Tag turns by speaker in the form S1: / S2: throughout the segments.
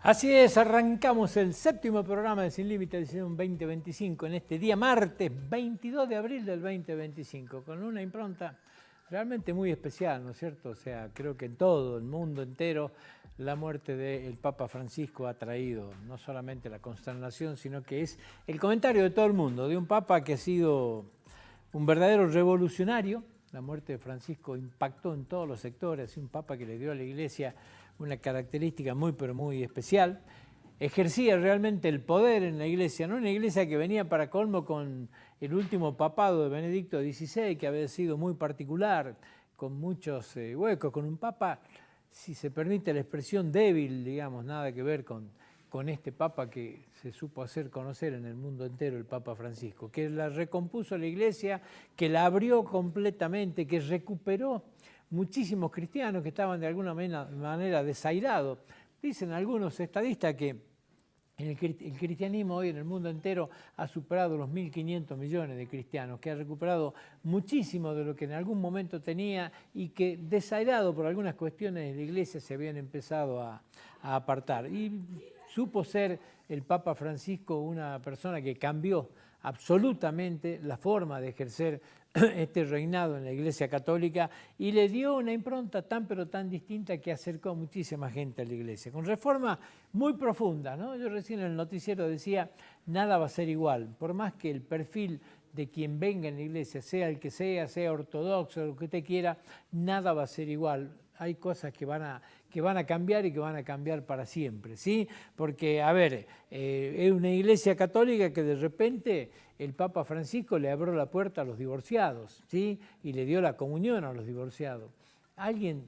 S1: Así es, arrancamos el séptimo programa de Sin Límite Edición 2025 en este día martes 22 de abril del 2025 con una impronta realmente muy especial, ¿no es cierto? O sea, creo que en todo el mundo entero la muerte del Papa Francisco ha traído no solamente la consternación, sino que es el comentario de todo el mundo, de un Papa que ha sido un verdadero revolucionario. La muerte de Francisco impactó en todos los sectores, un Papa que le dio a la Iglesia una característica muy pero muy especial. Ejercía realmente el poder en la Iglesia, no una Iglesia que venía para colmo con el último papado de Benedicto XVI, que había sido muy particular, con muchos huecos, con un Papa, si se permite la expresión, débil, digamos, nada que ver con este Papa que se supo hacer conocer en el mundo entero, el Papa Francisco, que la recompuso la Iglesia, que la abrió completamente, que recuperó muchísimos cristianos que estaban de alguna manera desairados. Dicen algunos estadistas que el cristianismo hoy en el mundo entero ha superado los 1.500 millones de cristianos, que ha recuperado muchísimo de lo que en algún momento tenía y que desairado por algunas cuestiones de la Iglesia se habían empezado a apartar. Y supo ser el Papa Francisco una persona que cambió absolutamente la forma de ejercer este reinado en la Iglesia Católica y le dio una impronta tan pero tan distinta que acercó a muchísima gente a la Iglesia, con reforma muy profunda, ¿no? Yo recién en el noticiero decía, nada va a ser igual, por más que el perfil de quien venga en la Iglesia, sea el que sea ortodoxo, lo que usted quiera, nada va a ser igual. Hay cosas que van a cambiar y que van a cambiar para siempre, ¿sí? Porque, a ver, es una Iglesia católica que de repente el Papa Francisco le abrió la puerta a los divorciados, ¿sí? Y le dio la comunión a los divorciados. ¿Alguien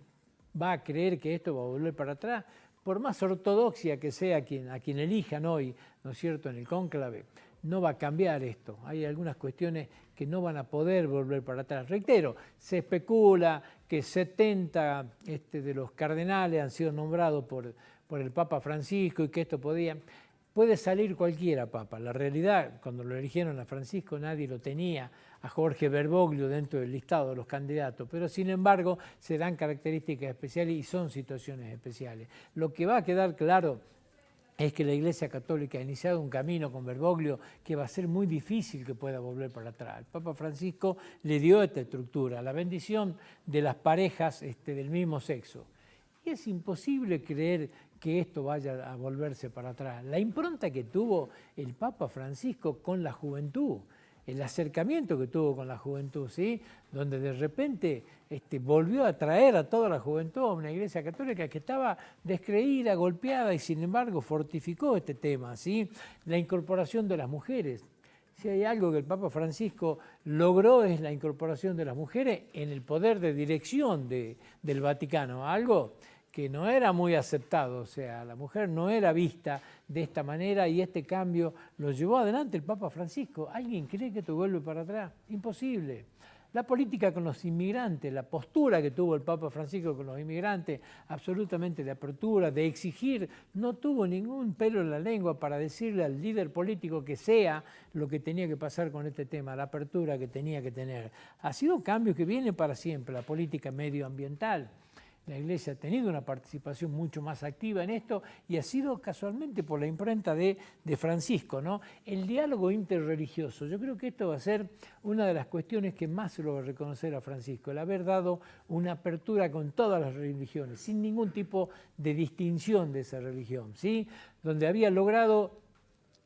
S1: va a creer que esto va a volver para atrás? Por más ortodoxia que sea a quien elijan hoy, ¿no es cierto?, en el cónclave, no va a cambiar esto. Hay algunas cuestiones que no van a poder volver para atrás. Reitero, se especula que 70 de los cardenales han sido nombrados por el Papa Francisco y que esto puede salir cualquiera papa. La realidad, cuando lo eligieron a Francisco, nadie lo tenía, a Jorge Bergoglio dentro del listado de los candidatos, pero sin embargo se dan características especiales y son situaciones especiales. Lo que va a quedar claro es que la Iglesia Católica ha iniciado un camino con Bergoglio que va a ser muy difícil que pueda volver para atrás. El Papa Francisco le dio esta estructura, la bendición de las parejas del mismo sexo. Y es imposible creer que esto vaya a volverse para atrás. La impronta que tuvo el Papa Francisco con la juventud, el acercamiento que tuvo con la juventud, ¿sí? Donde de repente volvió a traer a toda la juventud a una Iglesia Católica que estaba descreída, golpeada y sin embargo fortificó este tema, ¿sí? La incorporación de las mujeres. Si hay algo que el Papa Francisco logró es la incorporación de las mujeres en el poder de dirección del Vaticano, algo que no era muy aceptado, o sea, la mujer no era vista de esta manera y este cambio lo llevó adelante el Papa Francisco. ¿Alguien cree que esto vuelve para atrás? Imposible. La política con los inmigrantes, la postura que tuvo el Papa Francisco con los inmigrantes, absolutamente de apertura, de exigir, no tuvo ningún pelo en la lengua para decirle al líder político que sea lo que tenía que pasar con este tema, la apertura que tenía que tener. Ha sido un cambio que viene para siempre, la política medioambiental. La Iglesia ha tenido una participación mucho más activa en esto y ha sido casualmente por la imprenta de Francisco, ¿no? El diálogo interreligioso. Yo creo que esto va a ser una de las cuestiones que más se lo va a reconocer a Francisco, el haber dado una apertura con todas las religiones, sin ningún tipo de distinción de esa religión, ¿sí? Donde había logrado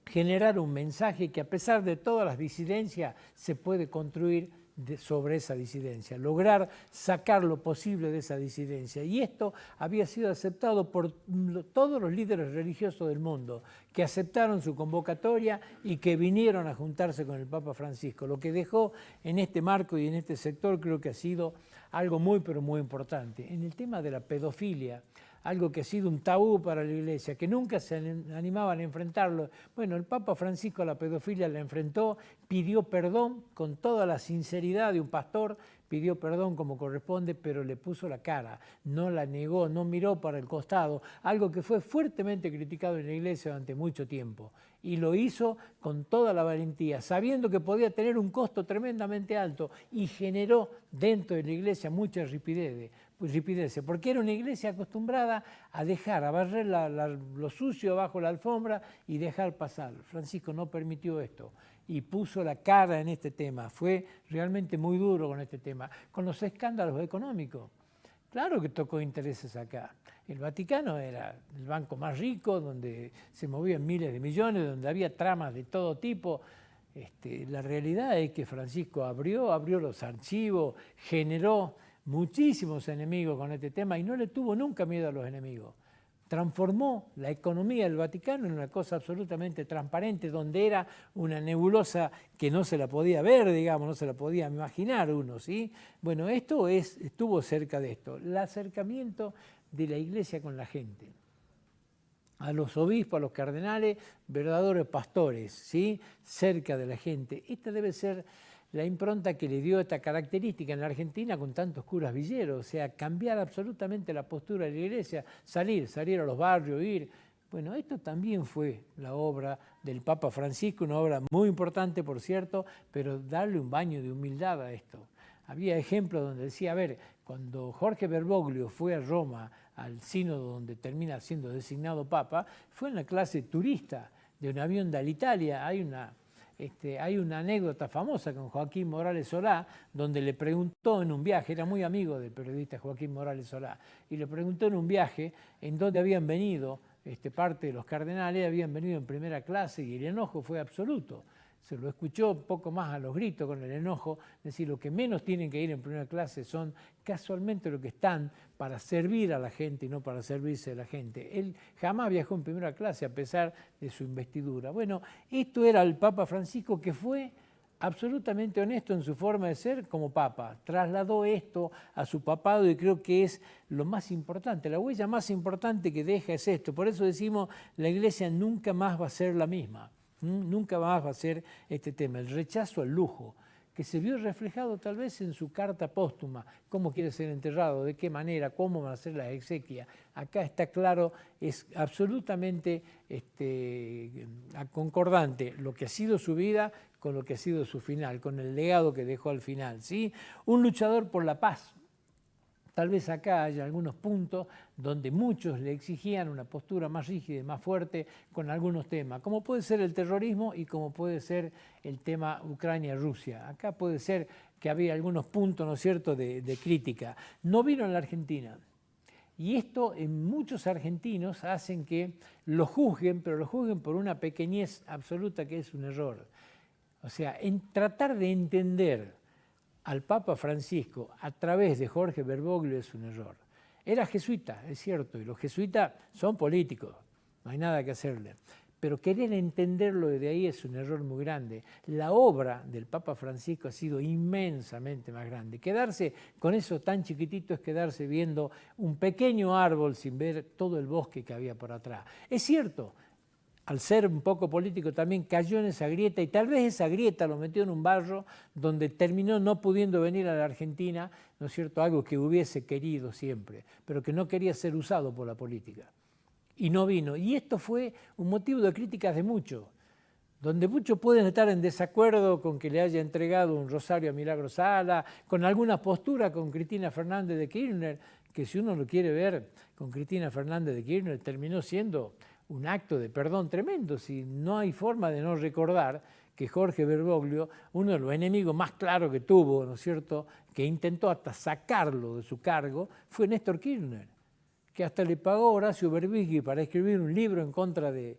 S1: generar un mensaje que a pesar de todas las disidencias se puede construir sobre esa disidencia, lograr sacar lo posible de esa disidencia. Y esto había sido aceptado por todos los líderes religiosos del mundo, que aceptaron su convocatoria y que vinieron a juntarse con el Papa Francisco. Lo que dejó en este marco y en este sector creo que ha sido algo muy pero muy importante. En el tema de la pedofilia, algo que ha sido un tabú para la Iglesia, que nunca se animaban a enfrentarlo. Bueno, el Papa Francisco a la pedofilia la enfrentó, pidió perdón con toda la sinceridad de un pastor, pidió perdón como corresponde, pero le puso la cara, no la negó, no miró para el costado, algo que fue fuertemente criticado en la Iglesia durante mucho tiempo. Y lo hizo con toda la valentía, sabiendo que podía tener un costo tremendamente alto y generó dentro de la Iglesia mucha ripidez. ripideces, porque era una iglesia acostumbrada a dejar, a barrer lo sucio bajo la alfombra y dejar pasar. Francisco no permitió esto y puso la cara en este tema. Fue realmente muy duro con este tema, con los escándalos económicos. Claro que tocó intereses acá. El Vaticano era el banco más rico, donde se movían miles de millones, donde había tramas de todo tipo. La realidad es que Francisco abrió los archivos, generó muchísimos enemigos con este tema y no le tuvo nunca miedo a los enemigos. Transformó la economía del Vaticano en una cosa absolutamente transparente, donde era una nebulosa que no se la podía ver, digamos, no se la podía imaginar uno, ¿sí? Bueno, estuvo cerca de esto, el acercamiento de la iglesia con la gente. A los obispos, a los cardenales, verdaderos pastores, ¿sí? Cerca de la gente. Esta debe ser la impronta que le dio esta característica en la Argentina con tantos curas villeros, o sea, cambiar absolutamente la postura de la iglesia, salir a los barrios, ir. Bueno, esto también fue la obra del Papa Francisco, una obra muy importante, por cierto, pero darle un baño de humildad a esto. Había ejemplos donde decía, a ver, cuando Jorge Bergoglio fue a Roma, al sínodo donde termina siendo designado Papa, fue en la clase turista de un avión de Alitalia. Hay una anécdota famosa con Joaquín Morales Solá, donde le preguntó en un viaje, era muy amigo del periodista Joaquín Morales Solá, y le preguntó en un viaje en dónde habían venido parte de los cardenales, habían venido en primera clase y el enojo fue absoluto. Se lo escuchó un poco más a los gritos con el enojo, decir, lo que menos tienen que ir en primera clase son casualmente los que están para servir a la gente y no para servirse a la gente. Él jamás viajó en primera clase a pesar de su investidura. Bueno, esto era el Papa Francisco, que fue absolutamente honesto en su forma de ser como Papa. Trasladó esto a su papado y creo que es lo más importante. La huella más importante que deja es esto. Por eso decimos, la Iglesia nunca más va a ser la misma. Nunca más va a ser este tema, el rechazo al lujo, que se vio reflejado tal vez en su carta póstuma, cómo quiere ser enterrado, de qué manera, cómo van a ser las exequias. Acá está claro, es absolutamente concordante lo que ha sido su vida con lo que ha sido su final, con el legado que dejó al final, ¿sí? Un luchador por la paz. Tal vez acá haya algunos puntos donde muchos le exigían una postura más rígida y más fuerte con algunos temas, como puede ser el terrorismo y como puede ser el tema Ucrania-Rusia. Acá puede ser que había algunos puntos, ¿no es cierto?, de crítica. No vino en la Argentina. Y esto en muchos argentinos hacen que lo juzguen, pero lo juzguen por una pequeñez absoluta que es un error. O sea, en tratar de entender al Papa Francisco a través de Jorge Bergoglio es un error. Era jesuita, es cierto, y los jesuitas son políticos, no hay nada que hacerle. Pero querer entenderlo desde ahí es un error muy grande. La obra del Papa Francisco ha sido inmensamente más grande. Quedarse con eso tan chiquitito es quedarse viendo un pequeño árbol sin ver todo el bosque que había por atrás. Es cierto, al ser un poco político también cayó en esa grieta y tal vez esa grieta lo metió en un barro donde terminó no pudiendo venir a la Argentina, ¿no es cierto?, algo que hubiese querido siempre, pero que no quería ser usado por la política. Y no vino. Y esto fue un motivo de críticas de muchos, donde muchos pueden estar en desacuerdo con que le haya entregado un rosario a Milagro Sala, con alguna postura con Cristina Fernández de Kirchner, que si uno lo quiere ver, con Cristina Fernández de Kirchner terminó siendo un acto de perdón tremendo, si no hay forma de no recordar que Jorge Bergoglio, uno de los enemigos más claros que tuvo, ¿no es cierto?, que intentó hasta sacarlo de su cargo, fue Néstor Kirchner, que hasta le pagó a Horacio Berbisky para escribir un libro en contra de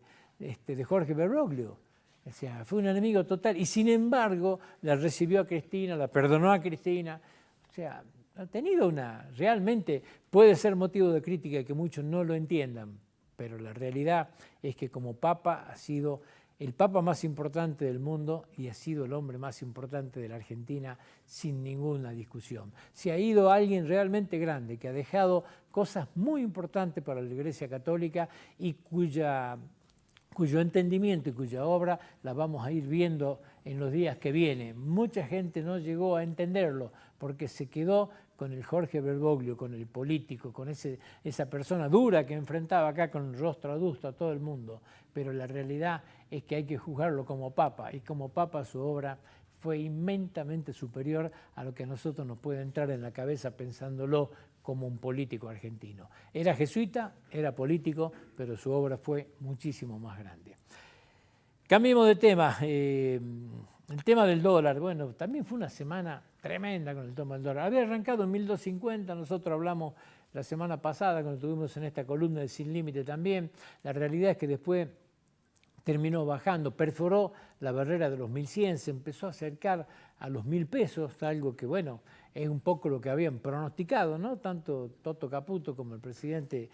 S1: Jorge Bergoglio. O sea, fue un enemigo total y sin embargo la recibió a Cristina, la perdonó a Cristina. O sea, ha tenido realmente puede ser motivo de crítica que muchos no lo entiendan, pero la realidad es que como Papa ha sido el Papa más importante del mundo y ha sido el hombre más importante de la Argentina sin ninguna discusión. Se ha ido alguien realmente grande que ha dejado cosas muy importantes para la Iglesia Católica y cuyo entendimiento y cuya obra la vamos a ir viendo en los días que vienen. Mucha gente no llegó a entenderlo porque se quedó con el Jorge Bergoglio, con el político, con esa persona dura que enfrentaba acá con el rostro adusto a todo el mundo. Pero la realidad es que hay que juzgarlo como Papa, y como Papa su obra fue inmensamente superior a lo que a nosotros nos puede entrar en la cabeza pensándolo como un político argentino. Era jesuita, era político, pero su obra fue muchísimo más grande. Cambiemos de tema. El tema del dólar, bueno, también fue una semana tremenda con el tema del dólar. Había arrancado en 1250, nosotros hablamos la semana pasada, cuando estuvimos en esta columna de Sin Límite también. La realidad es que después terminó bajando, perforó la barrera de los 1100, se empezó a acercar a los 1000 pesos, algo que, bueno, es un poco lo que habían pronosticado, ¿no? Tanto Toto Caputo como el presidente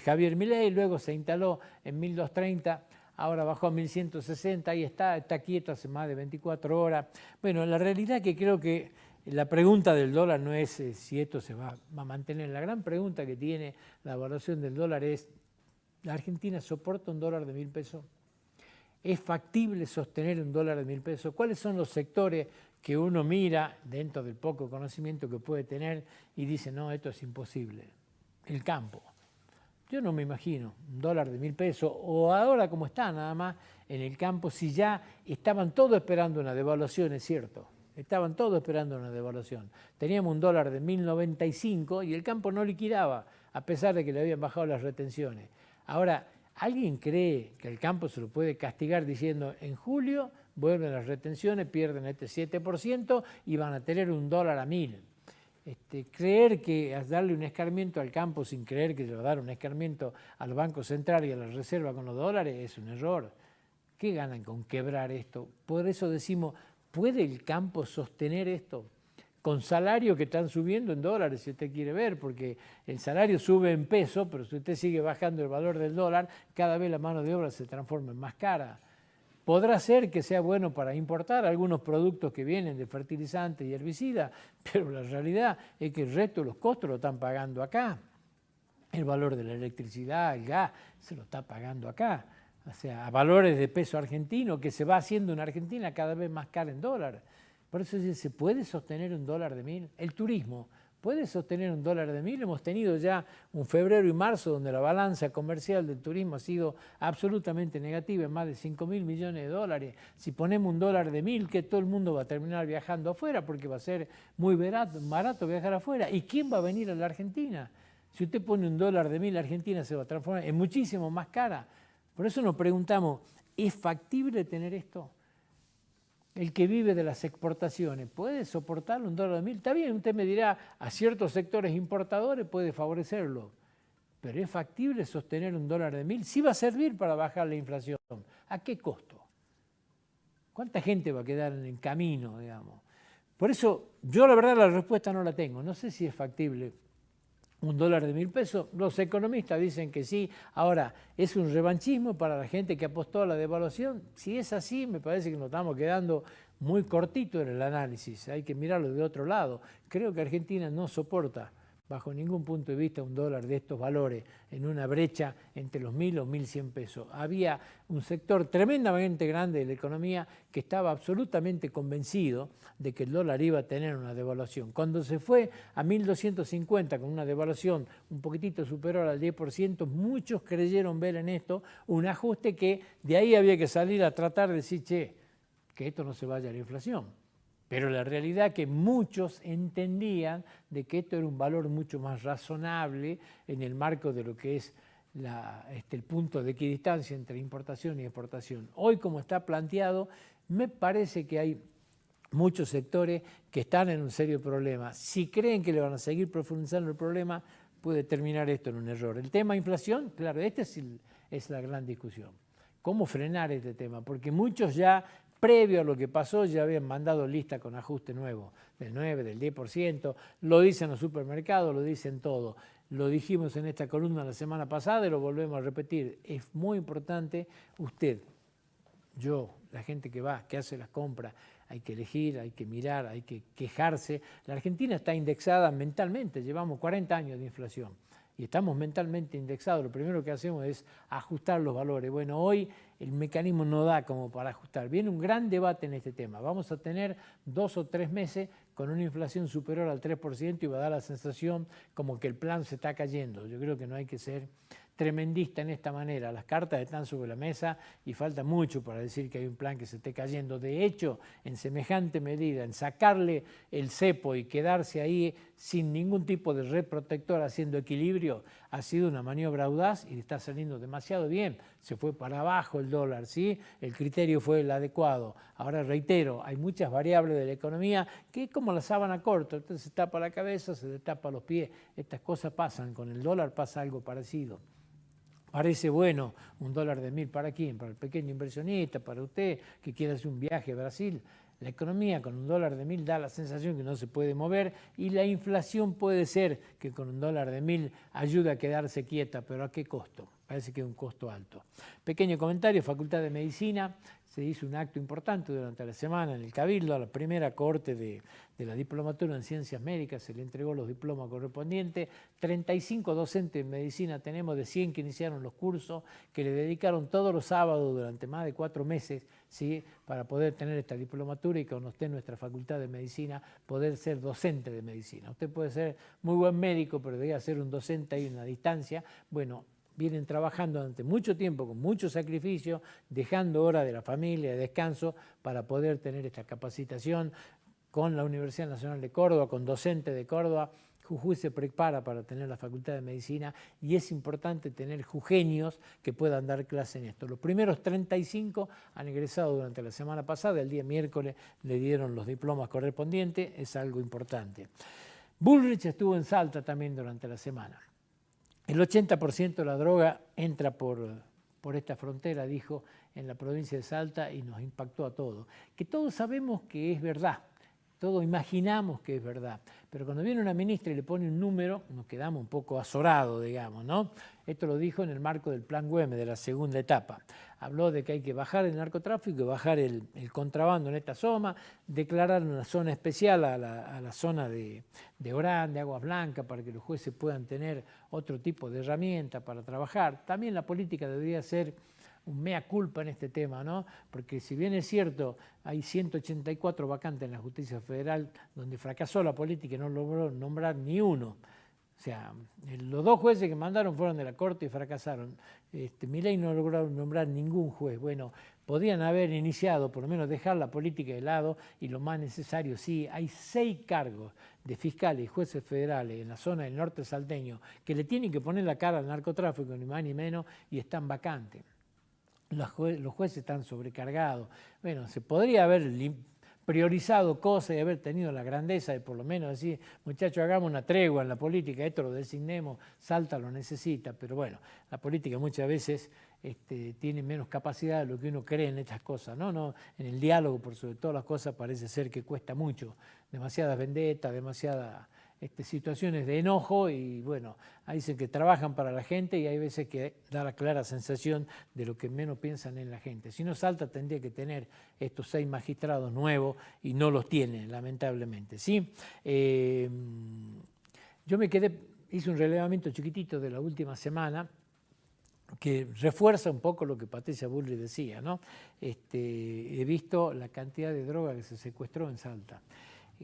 S1: Javier Milei. Luego se instaló en 1230. Ahora bajó a 1160, ahí está quieto hace más de 24 horas. Bueno, la realidad es que creo que la pregunta del dólar no es si esto se va a mantener. La gran pregunta que tiene la evaluación del dólar es, ¿la Argentina soporta un dólar de 1000 pesos? ¿Es factible sostener un dólar de 1000 pesos? ¿Cuáles son los sectores que uno mira dentro del poco conocimiento que puede tener y dice, no, esto es imposible? El campo. Yo no me imagino un dólar de 1000 pesos, o ahora como está nada más en el campo, si ya estaban todos esperando una devaluación, es cierto, estaban todos esperando una devaluación. Teníamos un dólar de 1095 y el campo no liquidaba, a pesar de que le habían bajado las retenciones. Ahora, ¿alguien cree que el campo se lo puede castigar diciendo en julio vuelven las retenciones, pierden este 7% y van a tener un dólar a 1000? Creer que darle un escarmiento al campo sin creer que le va a dar un escarmiento al Banco Central y a la Reserva con los dólares es un error. ¿Qué ganan con quebrar esto? Por eso decimos, ¿puede el campo sostener esto? Con salarios que están subiendo en dólares, si usted quiere ver, porque el salario sube en pesos, pero si usted sigue bajando el valor del dólar, cada vez la mano de obra se transforma en más cara. Podrá ser que sea bueno para importar algunos productos que vienen de fertilizantes y herbicidas, pero la realidad es que el resto de los costos lo están pagando acá. El valor de la electricidad, el gas, se lo está pagando acá. O sea, a valores de peso argentino que se va haciendo en Argentina cada vez más cara en dólar. Por eso ¿se puede sostener un dólar de 1000? El turismo. ¿Puede sostener un dólar de 1000? Hemos tenido ya un febrero y marzo donde la balanza comercial del turismo ha sido absolutamente negativa, en más de 5.000 millones de dólares. Si ponemos un dólar de 1000, que todo el mundo va a terminar viajando afuera porque va a ser muy barato viajar afuera. ¿Y quién va a venir a la Argentina? Si usted pone un dólar de 1000, la Argentina se va a transformar en muchísimo más cara. Por eso nos preguntamos, ¿es factible tener esto? El que vive de las exportaciones, ¿puede soportar un dólar de 1000? Está bien, usted me dirá, a ciertos sectores importadores puede favorecerlo, pero ¿es factible sostener un dólar de 1000? Sí va a servir para bajar la inflación. ¿A qué costo? ¿Cuánta gente va a quedar en el camino, digamos? Por eso, yo la verdad la respuesta no la tengo. No sé si es factible un dólar de 1000 pesos. Los economistas dicen que sí. Ahora, ¿es un revanchismo para la gente que apostó a la devaluación? Si es así, me parece que nos estamos quedando muy cortitos en el análisis. Hay que mirarlo de otro lado. Creo que Argentina no soporta, bajo ningún punto de vista, un dólar de estos valores en una brecha entre los 1000 o 1100 pesos. Había un sector tremendamente grande de la economía que estaba absolutamente convencido de que el dólar iba a tener una devaluación. Cuando se fue a 1250 con una devaluación un poquitito superior al 10%, muchos creyeron ver en esto un ajuste que de ahí había que salir a tratar de decir, che, que esto no se vaya a la inflación. Pero la realidad es que muchos entendían de que esto era un valor mucho más razonable en el marco de lo que es el punto de equidistancia entre importación y exportación. Hoy, como está planteado, me parece que hay muchos sectores que están en un serio problema. Si creen que le van a seguir profundizando el problema, puede terminar esto en un error. El tema inflación, claro, esta es la gran discusión. ¿Cómo frenar este tema? Porque muchos ya, previo a lo que pasó, ya habían mandado lista con ajuste nuevo, del 9, del 10%, lo dicen los supermercados, lo dicen todo. Lo dijimos en esta columna la semana pasada y lo volvemos a repetir. Es muy importante usted, yo, la gente que va, que hace las compras, hay que elegir, hay que mirar, hay que quejarse. La Argentina está indexada mentalmente, llevamos 40 años de inflación y estamos mentalmente indexados. Lo primero que hacemos es ajustar los valores. Bueno, hoy el mecanismo no da como para ajustar. Viene un gran debate en este tema. Vamos a tener 2 o 3 meses con una inflación superior al 3% y va a dar la sensación como que el plan se está cayendo. Yo creo que no hay que ser tremendista en esta manera. Las cartas están sobre la mesa y falta mucho para decir que hay un plan que se esté cayendo. De hecho, en semejante medida, en sacarle el cepo y quedarse ahí sin ningún tipo de red protectora haciendo equilibrio, ha sido una maniobra audaz y está saliendo demasiado bien. Se fue para abajo el dólar, ¿sí? El criterio fue el adecuado. Ahora reitero, hay muchas variables de la economía que es como la sábana corta, entonces se tapa la cabeza, se le tapa los pies. Estas cosas pasan, con el dólar pasa algo parecido. Parece bueno un dólar de 1.000 para quién, para el pequeño inversionista, para usted que quiere hacer un viaje a Brasil. La economía con un dólar de 1.000 da la sensación que no se puede mover y la inflación puede ser que con un dólar de 1.000 ayuda a quedarse quieta, pero ¿a qué costo? Parece que es un costo alto. Pequeño comentario, Facultad de Medicina, se hizo un acto importante durante la semana en el Cabildo, a la primera corte de la diplomatura en Ciencias Médicas, se le entregó los diplomas correspondientes, 35 docentes en medicina tenemos de 100 que iniciaron los cursos, que le dedicaron todos los sábados durante más de 4 meses, ¿sí?, para poder tener esta diplomatura y con usted en nuestra Facultad de Medicina poder ser docente de medicina. Usted puede ser muy buen médico, pero debe ser un docente ahí en una distancia. Bueno, vienen trabajando durante mucho tiempo, con mucho sacrificio, dejando horas de la familia, de descanso, para poder tener esta capacitación con la Universidad Nacional de Córdoba, con docentes de Córdoba. Jujuy se prepara para tener la Facultad de Medicina y es importante tener jujeños que puedan dar clase en esto. Los primeros 35 han egresado durante la semana pasada, el día miércoles le dieron los diplomas correspondientes, es algo importante. Bullrich estuvo en Salta también durante la semana. El 80% de la droga entra por esta frontera, dijo, en la provincia de Salta y nos impactó a todos. Que todos sabemos que es verdad, todos imaginamos que es verdad, pero cuando viene una ministra y le pone un número, nos quedamos un poco azorados, digamos, ¿no? Esto lo dijo en el marco del Plan Güemes de la segunda etapa. Habló de que hay que bajar el narcotráfico y bajar el contrabando en esta zona, declarar una zona especial a la zona de Orán, de Aguas Blancas, para que los jueces puedan tener otro tipo de herramientas para trabajar. También la política debería ser un mea culpa en este tema, ¿no? Porque si bien es cierto, hay 184 vacantes en la justicia federal donde fracasó la política y no logró nombrar ni uno. O sea, los 2 jueces que mandaron fueron de la Corte y fracasaron. Milei no logró nombrar ningún juez. Bueno, podrían haber iniciado, por lo menos dejar la política de lado y lo más necesario, sí, hay 6 cargos de fiscales y jueces federales en la zona del norte salteño que le tienen que poner la cara al narcotráfico, ni más ni menos, y están vacantes. Los jueces están sobrecargados. Bueno, se podría haber priorizado cosas y haber tenido la grandeza de por lo menos decir, muchachos, hagamos una tregua en la política, esto lo designemos, Salta lo necesita, pero bueno, la política muchas veces tiene menos capacidad de lo que uno cree en estas cosas, ¿no? En el diálogo, por sobre todas las cosas, parece ser que cuesta mucho, demasiadas vendetas, demasiadas situaciones de enojo y bueno, ahí dicen que trabajan para la gente y hay veces que da la clara sensación de lo que menos piensan en la gente. Si no, Salta tendría que tener estos 6 magistrados nuevos y no los tiene, lamentablemente, ¿sí? Yo hice un relevamiento chiquitito de la última semana que refuerza un poco lo que Patricia Bullrich decía, ¿no? He visto la cantidad de droga que se secuestró en Salta.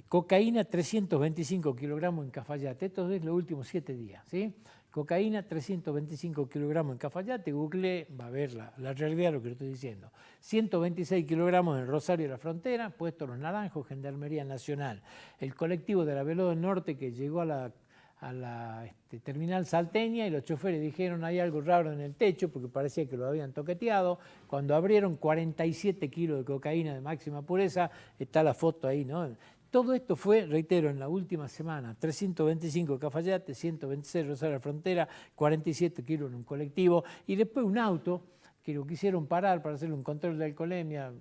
S1: Cocaína 325 kilogramos en Cafayate, esto es los últimos 7 días, ¿sí? Cocaína 325 kilogramos en Cafayate, Google va a ver la realidad de lo que le estoy diciendo. 126 kilogramos en Rosario de la Frontera, puesto Los Naranjos, Gendarmería Nacional. El colectivo de la Veló del Norte que llegó a la terminal salteña y los choferes dijeron hay algo raro en el techo porque parecía que lo habían toqueteado. Cuando abrieron 47 kilos de cocaína de máxima pureza, está la foto ahí, ¿no? Todo esto fue, reitero, en la última semana, 325 Cafayate, 126 Rosario de la Frontera, 47 kilos en un colectivo y después un auto que lo quisieron parar para hacerle un control de alcoholemia,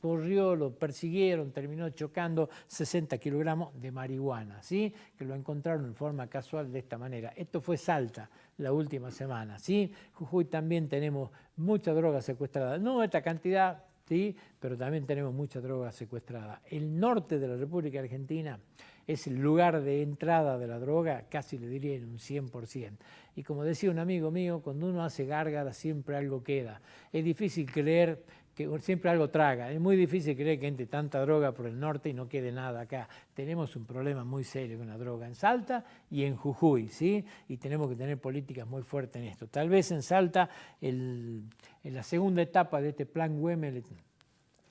S1: corrió, lo persiguieron, terminó chocando 60 kilogramos de marihuana, ¿sí? Que lo encontraron en forma casual de esta manera. Esto fue Salta la última semana, ¿sí? Jujuy también tenemos mucha droga secuestrada, no esta cantidad, ¿sí? Pero también tenemos mucha droga secuestrada. El norte de la República Argentina es el lugar de entrada de la droga, casi le diría en un 100%. Y como decía un amigo mío, cuando uno hace gárgara siempre algo queda. Es difícil creer que siempre algo traga. Es muy difícil creer que entre tanta droga por el norte y no quede nada acá. Tenemos un problema muy serio con la droga en Salta y en Jujuy, ¿sí? Y tenemos que tener políticas muy fuertes en esto. Tal vez en Salta, en la segunda etapa de este plan Güemes,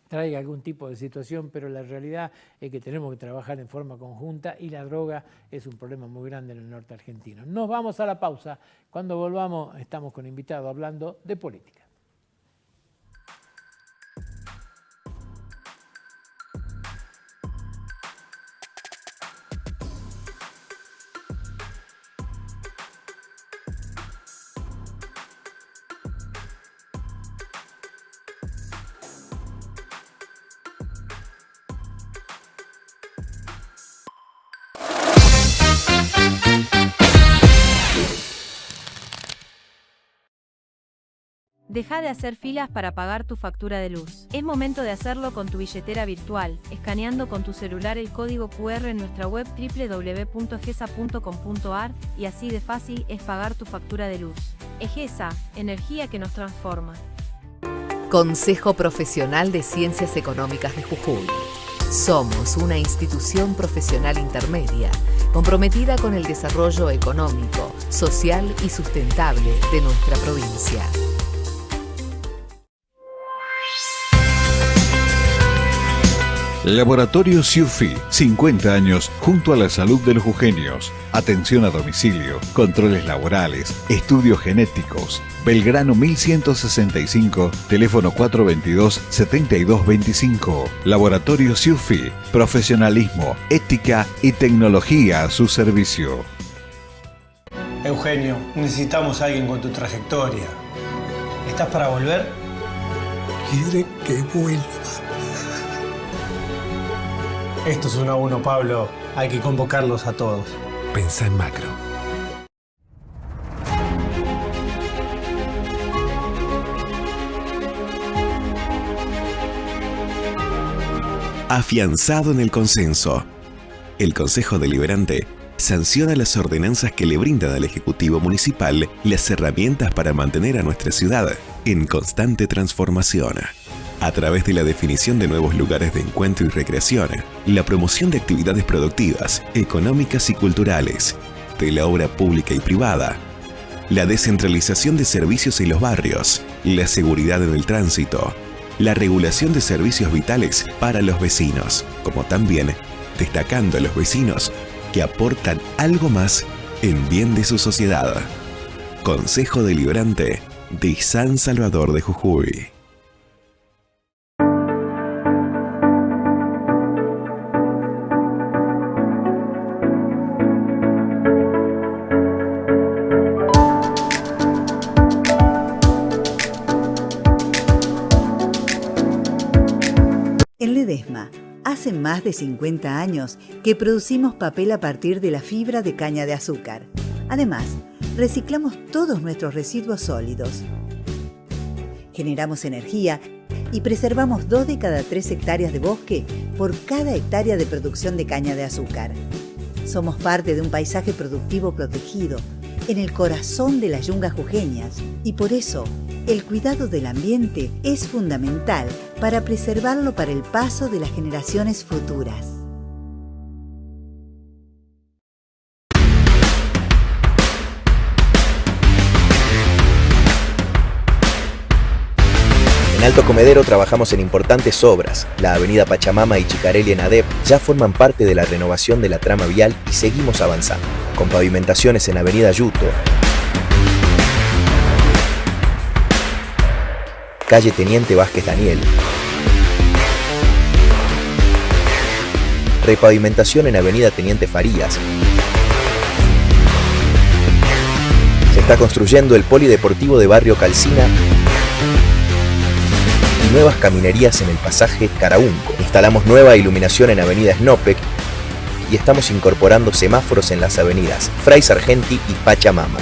S1: traiga algún tipo de situación, pero la realidad es que tenemos que trabajar en forma conjunta y la droga es un problema muy grande en el norte argentino. Nos vamos a la pausa. Cuando volvamos estamos con invitados hablando de política.
S2: Deja de hacer filas para pagar tu factura de luz. Es momento de hacerlo con tu billetera virtual, escaneando con tu celular el código QR en nuestra web www.egesa.com.ar y así de fácil es pagar tu factura de luz. Egesa, energía que nos transforma.
S3: Consejo Profesional de Ciencias Económicas de Jujuy. Somos una institución profesional intermedia, comprometida con el desarrollo económico, social y sustentable de nuestra provincia.
S4: Laboratorio Ciufi, 50 años junto a la salud de los jujeños. Atención a domicilio, controles laborales, estudios genéticos. Belgrano 1165, teléfono 422-7225. Laboratorio Ciufi, profesionalismo, ética y tecnología a su servicio.
S5: Eugenio, necesitamos a alguien con tu trayectoria. ¿Estás para volver?
S6: Quiere que vuelva.
S5: Esto es 1 a 1, Pablo. Hay que convocarlos a todos.
S6: Pensá en macro.
S7: Afianzado en el consenso. El Consejo Deliberante sanciona las ordenanzas que le brindan al Ejecutivo Municipal las herramientas para mantener a nuestra ciudad en constante transformación. A través de la definición de nuevos lugares de encuentro y recreación, la promoción de actividades productivas, económicas y culturales, de la obra pública y privada, la descentralización de servicios en los barrios, la seguridad en el tránsito, la regulación de servicios vitales para los vecinos, como también destacando a los vecinos que aportan algo más en bien de su sociedad. Consejo Deliberante de San Salvador de Jujuy.
S8: En Ledesma, hace más de 50 años que producimos papel a partir de la fibra de caña de azúcar. Además, reciclamos todos nuestros residuos sólidos. Generamos energía y preservamos 2 de cada 3 hectáreas de bosque por cada hectárea de producción de caña de azúcar. Somos parte de un paisaje productivo protegido en el corazón de las yungas jujeñas y por eso el cuidado del ambiente es fundamental para preservarlo para el paso de las generaciones futuras.
S9: En Alto Comedero trabajamos en importantes obras. La avenida Pachamama y Chicarelli en ADEP ya forman parte de la renovación de la trama vial y seguimos avanzando, con pavimentaciones en avenida Yuto, calle Teniente Vázquez Daniel, repavimentación en avenida Teniente Farías. Se está construyendo el polideportivo de barrio Calcina y nuevas caminerías en el pasaje Caraunco. Instalamos nueva iluminación en avenida Snopek y estamos incorporando semáforos en las avenidas Fray Sargenti y Pachamama.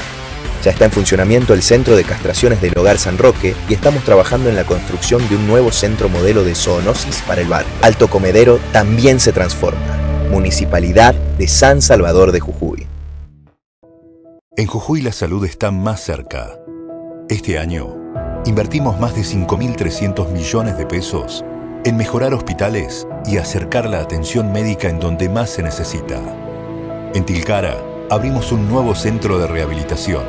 S9: Ya está en funcionamiento el centro de castraciones del Hogar San Roque y estamos trabajando en la construcción de un nuevo centro modelo de zoonosis para el barrio. Alto Comedero también se transforma. Municipalidad de San Salvador de Jujuy.
S10: En Jujuy la salud está más cerca. Este año invertimos más de 5.300 millones de pesos en mejorar hospitales y acercar la atención médica en donde más se necesita. En Tilcara abrimos un nuevo centro de rehabilitación,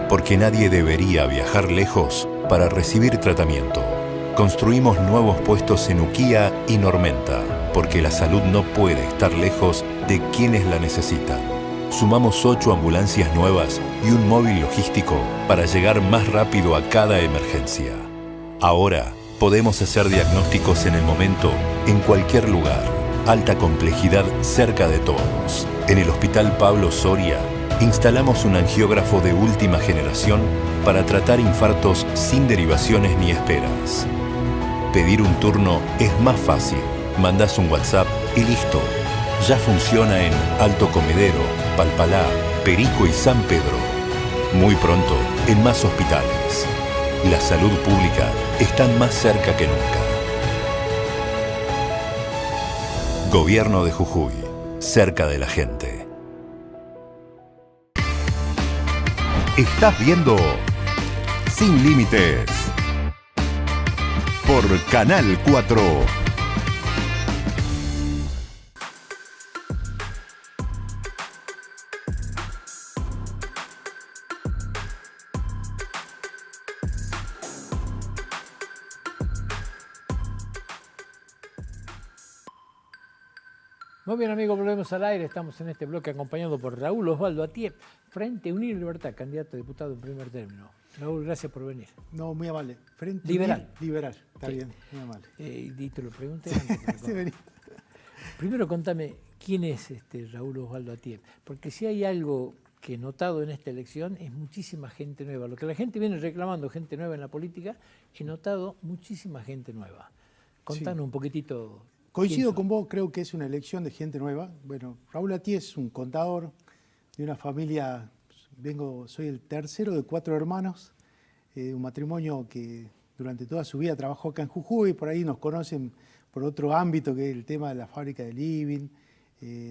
S10: porque nadie debería viajar lejos para recibir tratamiento. Construimos nuevos puestos en Uquía y Normenta, porque la salud no puede estar lejos de quienes la necesitan. Sumamos 8 ambulancias nuevas y un móvil logístico para llegar más rápido a cada emergencia. Ahora podemos hacer diagnósticos en el momento, en cualquier lugar. Alta complejidad cerca de todos. En el Hospital Pablo Soria, instalamos un angiógrafo de última generación para tratar infartos sin derivaciones ni esperas. Pedir un turno es más fácil. Mandás un WhatsApp y listo. Ya funciona en Alto Comedero, Palpalá, Perico y San Pedro. Muy pronto, en más hospitales. La salud pública está más cerca que nunca. Gobierno de Jujuy, cerca de la gente. Estás viendo Sin Límites por Canal 4.
S1: Muy bien, amigos, volvemos al aire. Estamos en este bloque acompañado por Raúl Osvaldo Atié, Frente Unir Libertad, candidato a diputado en primer término. Raúl, gracias por venir.
S11: No, muy amable. Frente
S1: Liberal.
S11: Unir, liberal, está
S1: Sí.
S11: bien, muy amable.
S1: Y te lo pregunté antes.
S11: Sí, vení.
S1: Primero contame, ¿quién es Raúl Osvaldo Atié? Porque si hay algo que he notado en esta elección es muchísima gente nueva. Lo que la gente viene reclamando, gente nueva en la política, he notado muchísima gente nueva. Contanos
S11: Sí.
S1: un poquitito.
S11: Coincido con vos, creo que es una elección de gente nueva. Bueno, Raúl Atié es un contador de una familia, soy el tercero de 4 hermanos, un matrimonio que durante toda su vida trabajó acá en Jujuy, por ahí nos conocen por otro ámbito que es el tema de la fábrica de living.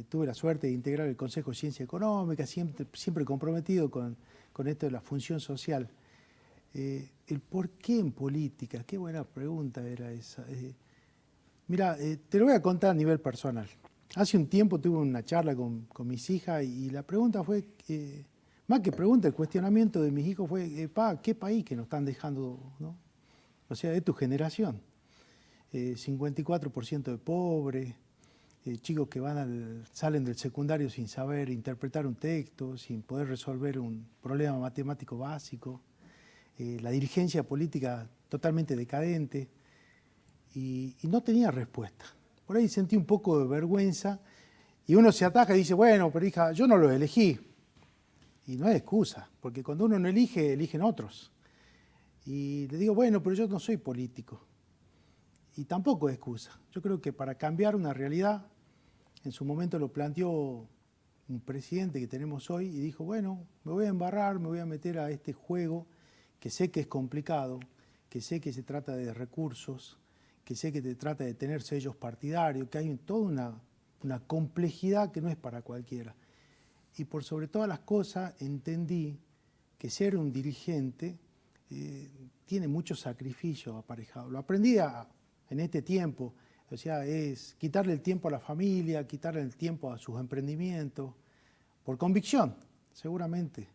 S11: Tuve la suerte de integrar el Consejo de Ciencia Económica, siempre comprometido con esto de la función social. El por qué en política, qué buena pregunta era esa. Mira, te lo voy a contar a nivel personal. Hace un tiempo tuve una charla con mis hijas y la pregunta fue, más que pregunta, el cuestionamiento de mis hijos fue, ¿qué país que nos están dejando, ¿no? O sea, de tu generación. 54% de pobres, chicos que salen del secundario sin saber interpretar un texto, sin poder resolver un problema matemático básico, la dirigencia política totalmente decadente. Y no tenía respuesta. Por ahí sentí un poco de vergüenza y uno se ataja y dice, bueno, pero hija, yo no lo elegí. Y no es excusa, porque cuando uno no elige, eligen otros. Y le digo, bueno, pero yo no soy político. Y tampoco es excusa. Yo creo que para cambiar una realidad, en su momento lo planteó un presidente que tenemos hoy y dijo, bueno, me voy a embarrar, me voy a meter a este juego que sé que es complicado, que sé que se trata de recursos, que sé que te trata de tener sellos partidarios, que hay toda una complejidad que no es para cualquiera. Y por sobre todas las cosas entendí que ser un dirigente tiene muchos sacrificios aparejados. Lo aprendí en este tiempo, o sea, es quitarle el tiempo a la familia, quitarle el tiempo a sus emprendimientos, por convicción, seguramente,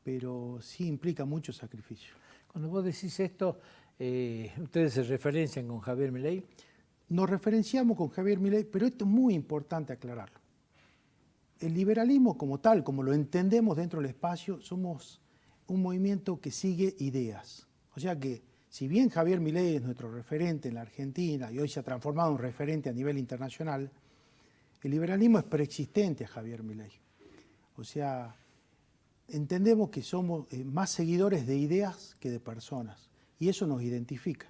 S11: pero sí implica mucho sacrificio.
S1: Cuando vos decís esto, ¿ustedes se referencian con Javier Milei?
S11: Nos referenciamos con Javier Milei, pero esto es muy importante aclararlo. El liberalismo como tal, como lo entendemos dentro del espacio, somos un movimiento que sigue ideas. O sea que, si bien Javier Milei es nuestro referente en la Argentina y hoy se ha transformado en un referente a nivel internacional, el liberalismo es preexistente a Javier Milei. O sea, entendemos que somos más seguidores de ideas que de personas. Y eso nos identifica.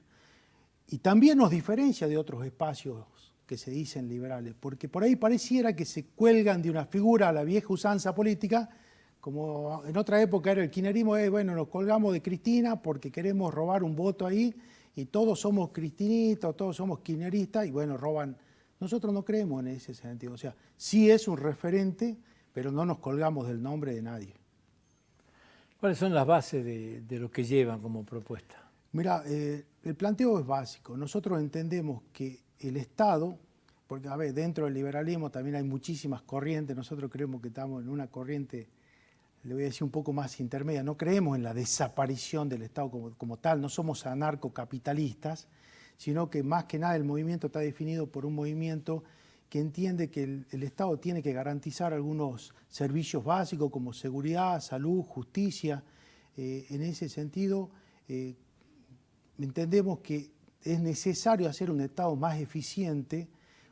S11: Y también nos diferencia de otros espacios que se dicen liberales, porque por ahí pareciera que se cuelgan de una figura a la vieja usanza política, como en otra época era el kirchnerismo, bueno, nos colgamos de Cristina porque queremos robar un voto ahí, y todos somos cristinistas, todos somos kirchneristas, y bueno, roban. Nosotros no creemos en ese sentido. O sea, sí es un referente, pero no nos colgamos del nombre de nadie.
S1: ¿Cuáles son las bases de lo que llevan como propuesta?
S11: Mira, el planteo es básico. Nosotros entendemos que el Estado, porque a ver, dentro del liberalismo también hay muchísimas corrientes, nosotros creemos que estamos en una corriente, le voy a decir un poco más intermedia, no creemos en la desaparición del Estado como tal, no somos anarcocapitalistas, sino que más que nada el movimiento está definido por un movimiento que entiende que el Estado tiene que garantizar algunos servicios básicos como seguridad, salud, justicia. En ese sentido, entendemos que es necesario hacer un Estado más eficiente,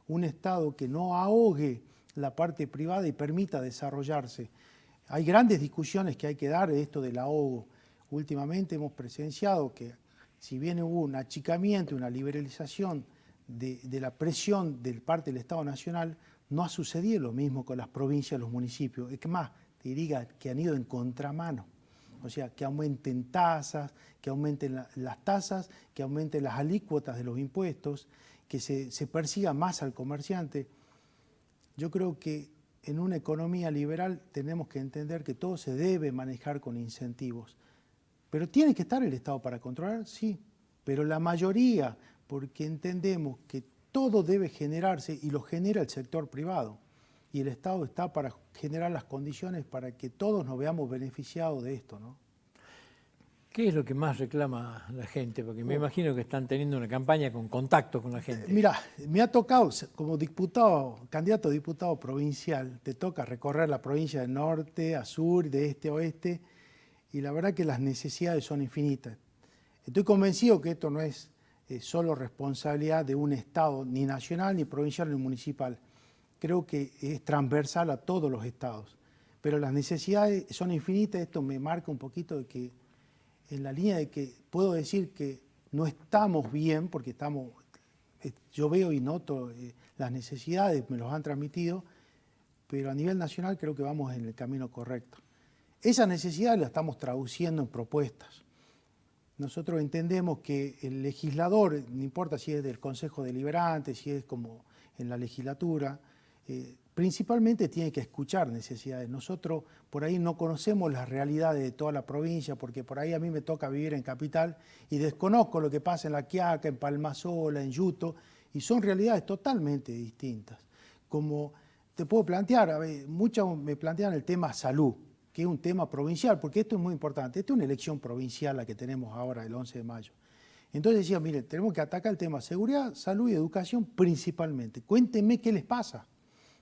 S11: un Estado que no ahogue la parte privada y permita desarrollarse. Hay grandes discusiones que hay que dar de esto del ahogo. Últimamente hemos presenciado que si bien hubo un achicamiento, una liberalización de la presión de parte del Estado Nacional, no ha sucedido lo mismo con las provincias y los municipios. Es que más, te diría que han ido en contramano. O sea, que aumenten tasas, que aumenten las tasas, que aumenten las alícuotas de los impuestos, que se persiga más al comerciante. Yo creo que en una economía liberal tenemos que entender que todo se debe manejar con incentivos. ¿Pero tiene que estar el Estado para controlar? Sí, pero la mayoría, porque entendemos que todo debe generarse y lo genera el sector privado. Y el Estado está para generar las condiciones para que todos nos veamos beneficiados de esto, ¿no?
S1: ¿Qué es lo que más reclama la gente? Porque me imagino que están teniendo una campaña con contacto con la gente.
S11: Mira, me ha tocado, como diputado, candidato a diputado provincial, te toca recorrer la provincia de norte a sur, de este a oeste, y la verdad que las necesidades son infinitas. Estoy convencido que esto no es solo responsabilidad de un Estado, ni nacional, ni provincial, ni municipal. Creo que es transversal a todos los estados. Pero las necesidades son infinitas. Esto me marca un poquito de que, en la línea de que puedo decir que no estamos bien, porque yo veo y noto las necesidades, me los han transmitido, pero a nivel nacional creo que vamos en el camino correcto. Esas necesidades las estamos traduciendo en propuestas. Nosotros entendemos que el legislador, no importa si es del Consejo Deliberante, si es como en la legislatura, principalmente tiene que escuchar necesidades. Nosotros por ahí no conocemos las realidades de toda la provincia, porque por ahí a mí me toca vivir en Capital y desconozco lo que pasa en La Quiaca, en Palmasola, en Yuto, y son realidades totalmente distintas. Como te puedo plantear, muchos me plantean el tema salud, que es un tema provincial, porque esto es muy importante. Esta es una elección provincial la que tenemos ahora, el 11 de mayo. Entonces decía, mire, tenemos que atacar el tema seguridad, salud y educación principalmente. Cuéntenme qué les pasa,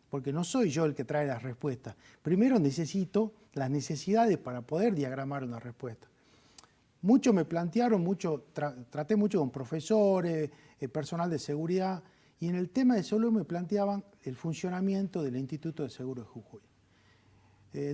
S11: porque no soy yo el que trae las respuestas. Primero necesito las necesidades para poder diagramar una respuesta. Muchos me plantearon, traté mucho con profesores, personal de seguridad, y en el tema de salud me planteaban el funcionamiento del Instituto de Seguro de Jujuy.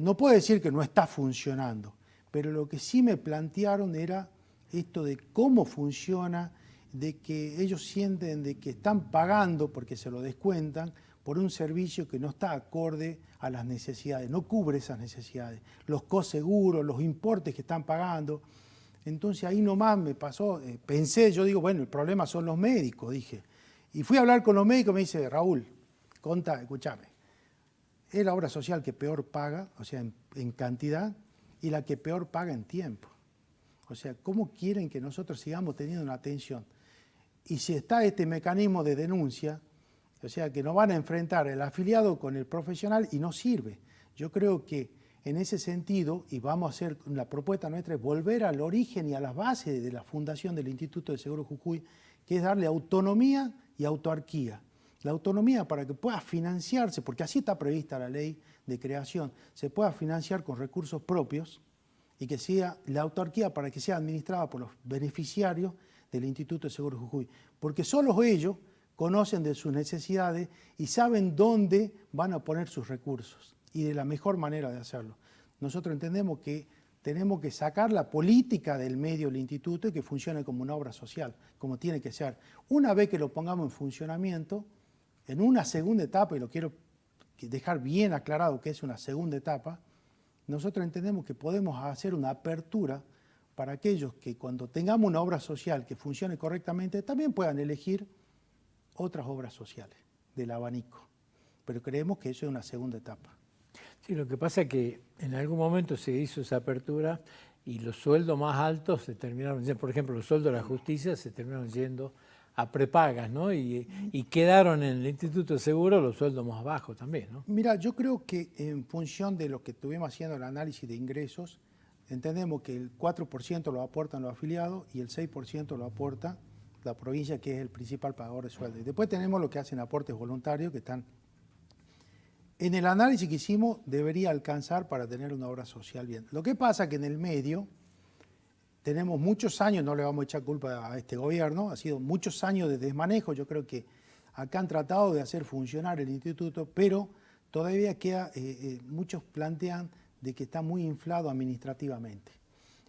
S11: No puedo decir que no está funcionando, pero lo que sí me plantearon era esto de cómo funciona, de que ellos sienten de que están pagando, porque se lo descuentan, por un servicio que no está acorde a las necesidades, no cubre esas necesidades, los coseguros, los importes que están pagando. Entonces ahí nomás me pasó, pensé, yo digo, bueno, el problema son los médicos, dije. Y fui a hablar con los médicos y me dice, Raúl, escúchame, es la obra social que peor paga, o sea, en cantidad, y la que peor paga en tiempo. O sea, ¿cómo quieren que nosotros sigamos teniendo una atención? Y si está este mecanismo de denuncia, o sea, que nos van a enfrentar el afiliado con el profesional y no sirve. Yo creo que en ese sentido, y vamos a hacer, la propuesta nuestra es volver al origen y a las bases de la fundación del Instituto de Seguro Jujuy, que es darle autonomía y autarquía. La autonomía para que pueda financiarse, porque así está prevista la ley de creación, se pueda financiar con recursos propios y que sea la autarquía para que sea administrada por los beneficiarios del Instituto de Seguro Jujuy. Porque solo ellos conocen de sus necesidades y saben dónde van a poner sus recursos y de la mejor manera de hacerlo. Nosotros entendemos que tenemos que sacar la política del medio del instituto y que funcione como una obra social, como tiene que ser. Una vez que lo pongamos en funcionamiento, en una segunda etapa, y lo quiero dejar bien aclarado que es una segunda etapa, nosotros entendemos que podemos hacer una apertura para aquellos que cuando tengamos una obra social que funcione correctamente, también puedan elegir otras obras sociales del abanico. Pero creemos que eso es una segunda etapa.
S1: Sí, lo que pasa es que en algún momento se hizo esa apertura y los sueldos más altos se terminaron, por ejemplo, los sueldos de la justicia se terminaron yendo a prepagas, ¿no? Y quedaron en el Instituto de Seguro los sueldos más bajos también, ¿no?
S11: Mira, yo creo que en función de lo que estuvimos haciendo el análisis de ingresos, entendemos que el 4% lo aportan los afiliados y el 6% lo aporta la provincia, que es el principal pagador de sueldo. Y después tenemos lo que hacen aportes voluntarios, que están... En el análisis que hicimos, debería alcanzar para tener una obra social bien. Lo que pasa es que en el medio tenemos muchos años, no le vamos a echar culpa a este gobierno, ha sido muchos años de desmanejo. Yo creo que acá han tratado de hacer funcionar el instituto, pero todavía queda, muchos plantean de que está muy inflado administrativamente.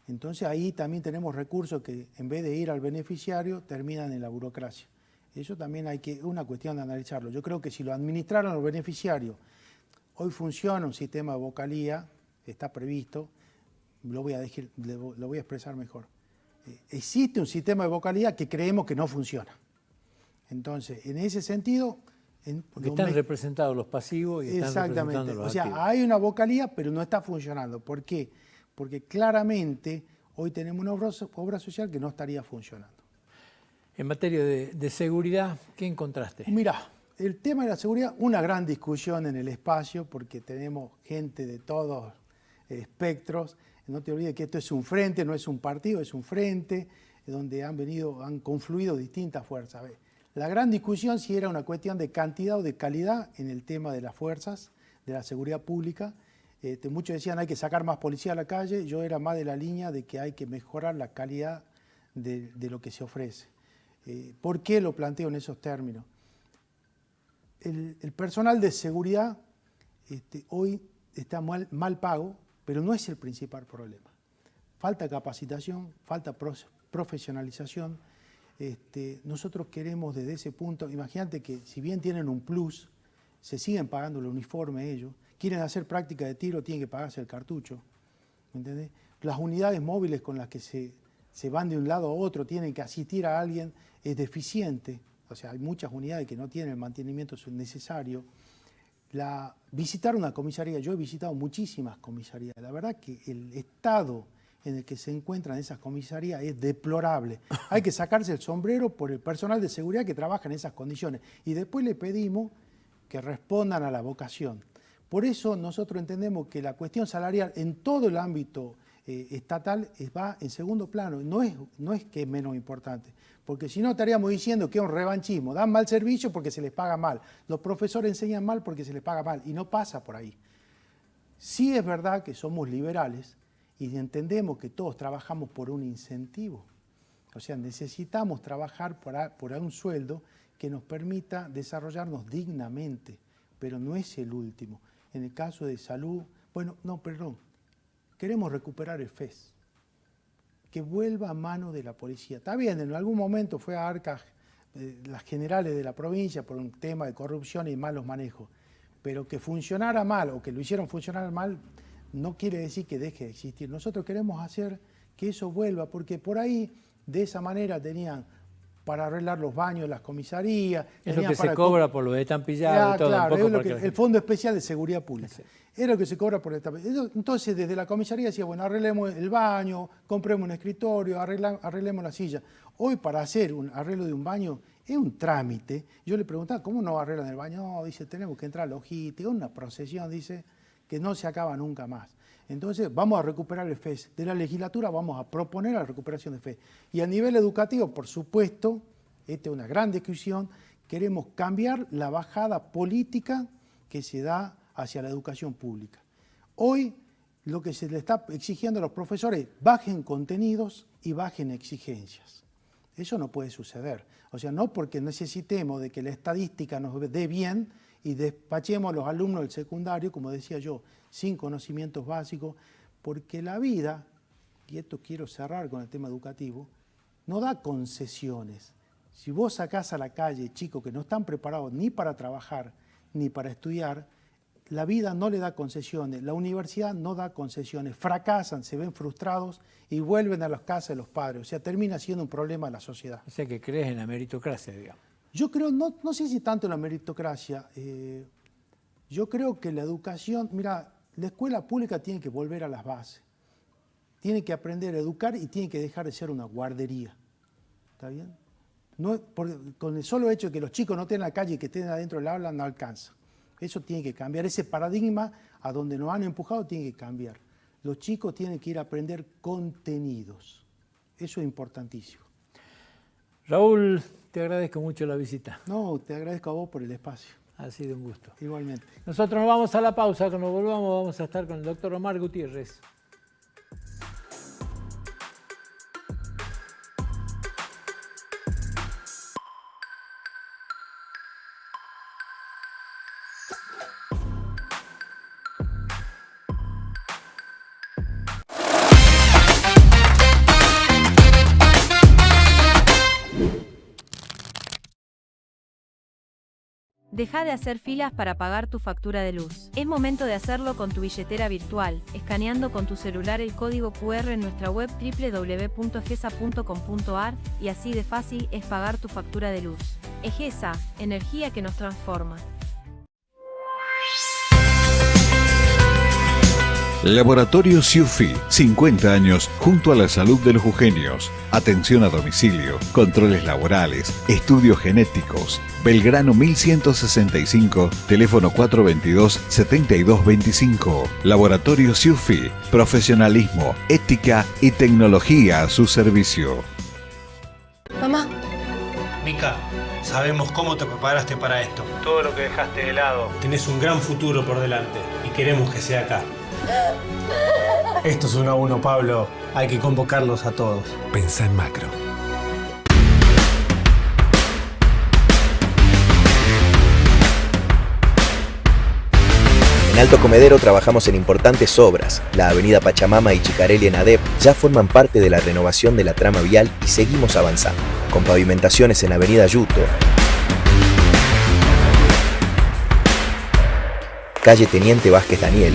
S11: Entonces ahí también tenemos recursos que en vez de ir al beneficiario terminan en la burocracia. Eso también es una cuestión de analizarlo. Yo creo que si lo administraran los beneficiarios, hoy funciona un sistema de vocalía, está previsto, lo voy a expresar mejor. Existe un sistema de vocalía que creemos que no funciona. Entonces, en ese sentido...
S1: Porque están representados los pasivos y están representados los activos. O sea,
S11: hay una vocalía, pero no está funcionando. ¿Por qué? Porque claramente hoy tenemos una obra social que no estaría funcionando.
S1: En materia de seguridad, ¿qué encontraste?
S11: Mirá, el tema de la seguridad, una gran discusión en el espacio, porque tenemos gente de todos espectros. No te olvides que esto es un frente, no es un partido, es un frente, donde han confluido distintas fuerzas. La gran discusión si era una cuestión de cantidad o de calidad en el tema de las fuerzas, de la seguridad pública. Muchos decían hay que sacar más policía a la calle, yo era más de la línea de que hay que mejorar la calidad de lo que se ofrece. ¿Por qué lo planteo en esos términos? El personal de seguridad hoy está mal pago, pero no es el principal problema. Falta capacitación, falta profesionalización. Nosotros queremos desde ese punto, imagínate que si bien tienen un plus, se siguen pagando el uniforme ellos, quieren hacer práctica de tiro, tienen que pagarse el cartucho, ¿entendés? Las unidades móviles con las que se van de un lado a otro, tienen que asistir a alguien, es deficiente, o sea, hay muchas unidades que no tienen el mantenimiento necesario. Visitar una comisaría, yo he visitado muchísimas comisarías, la verdad que el estado en el que se encuentran esas comisarías es deplorable. Hay que sacarse el sombrero por el personal de seguridad que trabaja en esas condiciones. Y después le pedimos que respondan a la vocación. Por eso nosotros entendemos que la cuestión salarial en todo el ámbito estatal va en segundo plano. No es que es menos importante, porque si no estaríamos diciendo que es un revanchismo. Dan mal servicio porque se les paga mal. Los profesores enseñan mal porque se les paga mal. Y no pasa por ahí. Sí es verdad que somos liberales, y entendemos que todos trabajamos por un incentivo. O sea, necesitamos trabajar por un sueldo que nos permita desarrollarnos dignamente, pero no es el último. En el caso de salud, queremos recuperar el FES, que vuelva a mano de la policía. Está bien, en algún momento fue a arcas las generales de la provincia por un tema de corrupción y malos manejos, pero que funcionara mal o que lo hicieron funcionar mal, no quiere decir que deje de existir. Nosotros queremos hacer que eso vuelva, porque por ahí, de esa manera, tenían para arreglar los baños de las comisarías.
S1: Es lo que se cobra por los estampallados y todo.
S11: Claro, es lo que, el Fondo Especial de Seguridad Pública. Sí. Es lo que se cobra por el estampillado. Entonces, desde la comisaría decía, bueno, arreglemos el baño, compremos un escritorio, arreglemos la silla. Hoy, para hacer un arreglo de un baño, es un trámite. Yo le preguntaba, ¿cómo no arreglan el baño? No, dice, tenemos que entrar a logística, una procesión, dice, que no se acaba nunca más. Entonces, vamos a recuperar el FES. De la legislatura vamos a proponer la recuperación del FES. Y a nivel educativo, por supuesto, esta es una gran discusión, queremos cambiar la bajada política que se da hacia la educación pública. Hoy, lo que se le está exigiendo a los profesores, bajen contenidos y bajen exigencias. Eso no puede suceder. O sea, no porque necesitemos de que la estadística nos dé bien, y despachemos a los alumnos del secundario, como decía yo, sin conocimientos básicos, porque la vida, y esto quiero cerrar con el tema educativo, no da concesiones. Si vos sacás a la calle chicos que no están preparados ni para trabajar, ni para estudiar, la vida no le da concesiones, la universidad no da concesiones, fracasan, se ven frustrados y vuelven a las casas de los padres. O sea, termina siendo un problema de la sociedad.
S1: O sea, que crees en la meritocracia, digamos.
S11: Yo creo, no sé si tanto en la meritocracia, yo creo que la educación, mira, la escuela pública tiene que volver a las bases, tiene que aprender a educar y tiene que dejar de ser una guardería, ¿está bien? No, con el solo hecho de que los chicos no estén en la calle y que estén adentro del aula no alcanza. Eso tiene que cambiar, ese paradigma a donde nos han empujado tiene que cambiar. Los chicos tienen que ir a aprender contenidos, eso es importantísimo.
S1: Raúl, te agradezco mucho la visita.
S11: No, te agradezco a vos por el espacio.
S1: Ha sido un gusto.
S11: Igualmente.
S1: Nosotros nos vamos a la pausa. Cuando volvamos vamos a estar con el doctor Omar Gutiérrez.
S2: Deja de hacer filas para pagar tu factura de luz. Es momento de hacerlo con tu billetera virtual, escaneando con tu celular el código QR en nuestra web www.egesa.com.ar y así de fácil es pagar tu factura de luz. Egesa, energía que nos transforma.
S4: Laboratorio Ciufi, 50 años junto a la salud de los jujeños. Atención a domicilio, controles laborales, estudios genéticos. Belgrano 1165, teléfono 422-7225. Laboratorio Ciufi, profesionalismo, ética y tecnología a su servicio.
S12: Mamá.
S5: Mica, sabemos cómo te preparaste para esto. Todo lo que dejaste de lado. Tenés un gran futuro por delante y queremos que sea acá. Esto es 1 a 1, Pablo. Hay que convocarlos a todos.
S6: Pensá en macro.
S9: En Alto Comedero trabajamos en importantes obras. La avenida Pachamama y Chicarelli en ADEP ya forman parte de la renovación de la trama vial y seguimos avanzando. Con pavimentaciones en avenida Yuto, calle Teniente Vázquez Daniel,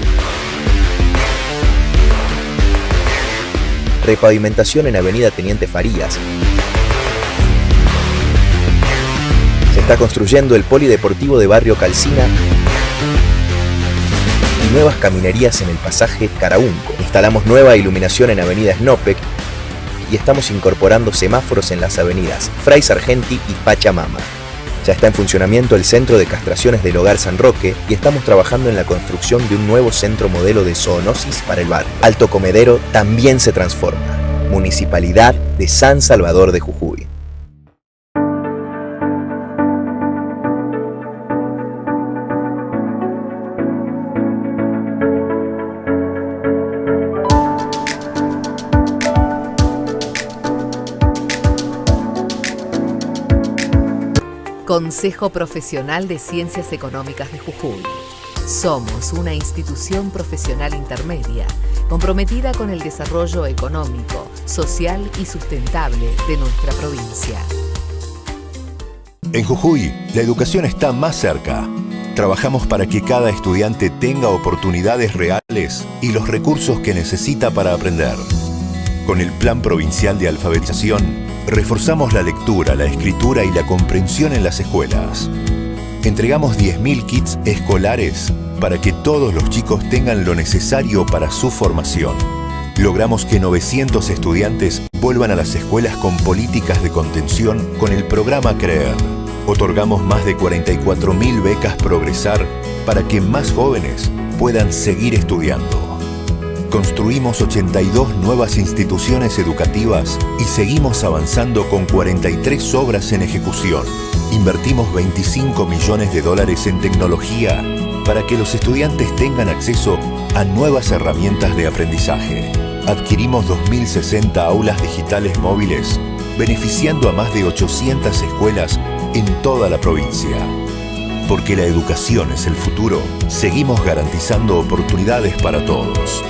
S9: repavimentación en avenida Teniente Farías. Se está construyendo el polideportivo de Barrio Calcina y nuevas caminerías en el pasaje Caraunco. Instalamos nueva iluminación en avenida Snopek y estamos incorporando semáforos en las avenidas Fray Sargenti y Pachamama. Ya está en funcionamiento el centro de castraciones del Hogar San Roque y estamos trabajando en la construcción de un nuevo centro modelo de zoonosis para el barrio. Alto Comedero también se transforma. Municipalidad de San Salvador de Jujuy.
S3: Consejo Profesional de Ciencias Económicas de Jujuy. Somos una institución profesional intermedia comprometida con el desarrollo económico, social y sustentable de nuestra provincia.
S10: En Jujuy, la educación está más cerca. Trabajamos para que cada estudiante tenga oportunidades reales y los recursos que necesita para aprender. Con el Plan Provincial de Alfabetización, reforzamos la lectura, la escritura y la comprensión en las escuelas. Entregamos 10.000 kits escolares para que todos los chicos tengan lo necesario para su formación. Logramos que 900 estudiantes vuelvan a las escuelas con políticas de contención con el programa CREER. Otorgamos más de 44.000 becas Progresar para que más jóvenes puedan seguir estudiando. Construimos 82 nuevas instituciones educativas y seguimos avanzando con 43 obras en ejecución. Invertimos $25 millones en tecnología para que los estudiantes tengan acceso a nuevas herramientas de aprendizaje. Adquirimos 2.060 aulas digitales móviles, beneficiando a más de 800 escuelas en toda la provincia. Porque la educación es el futuro, seguimos garantizando oportunidades para todos.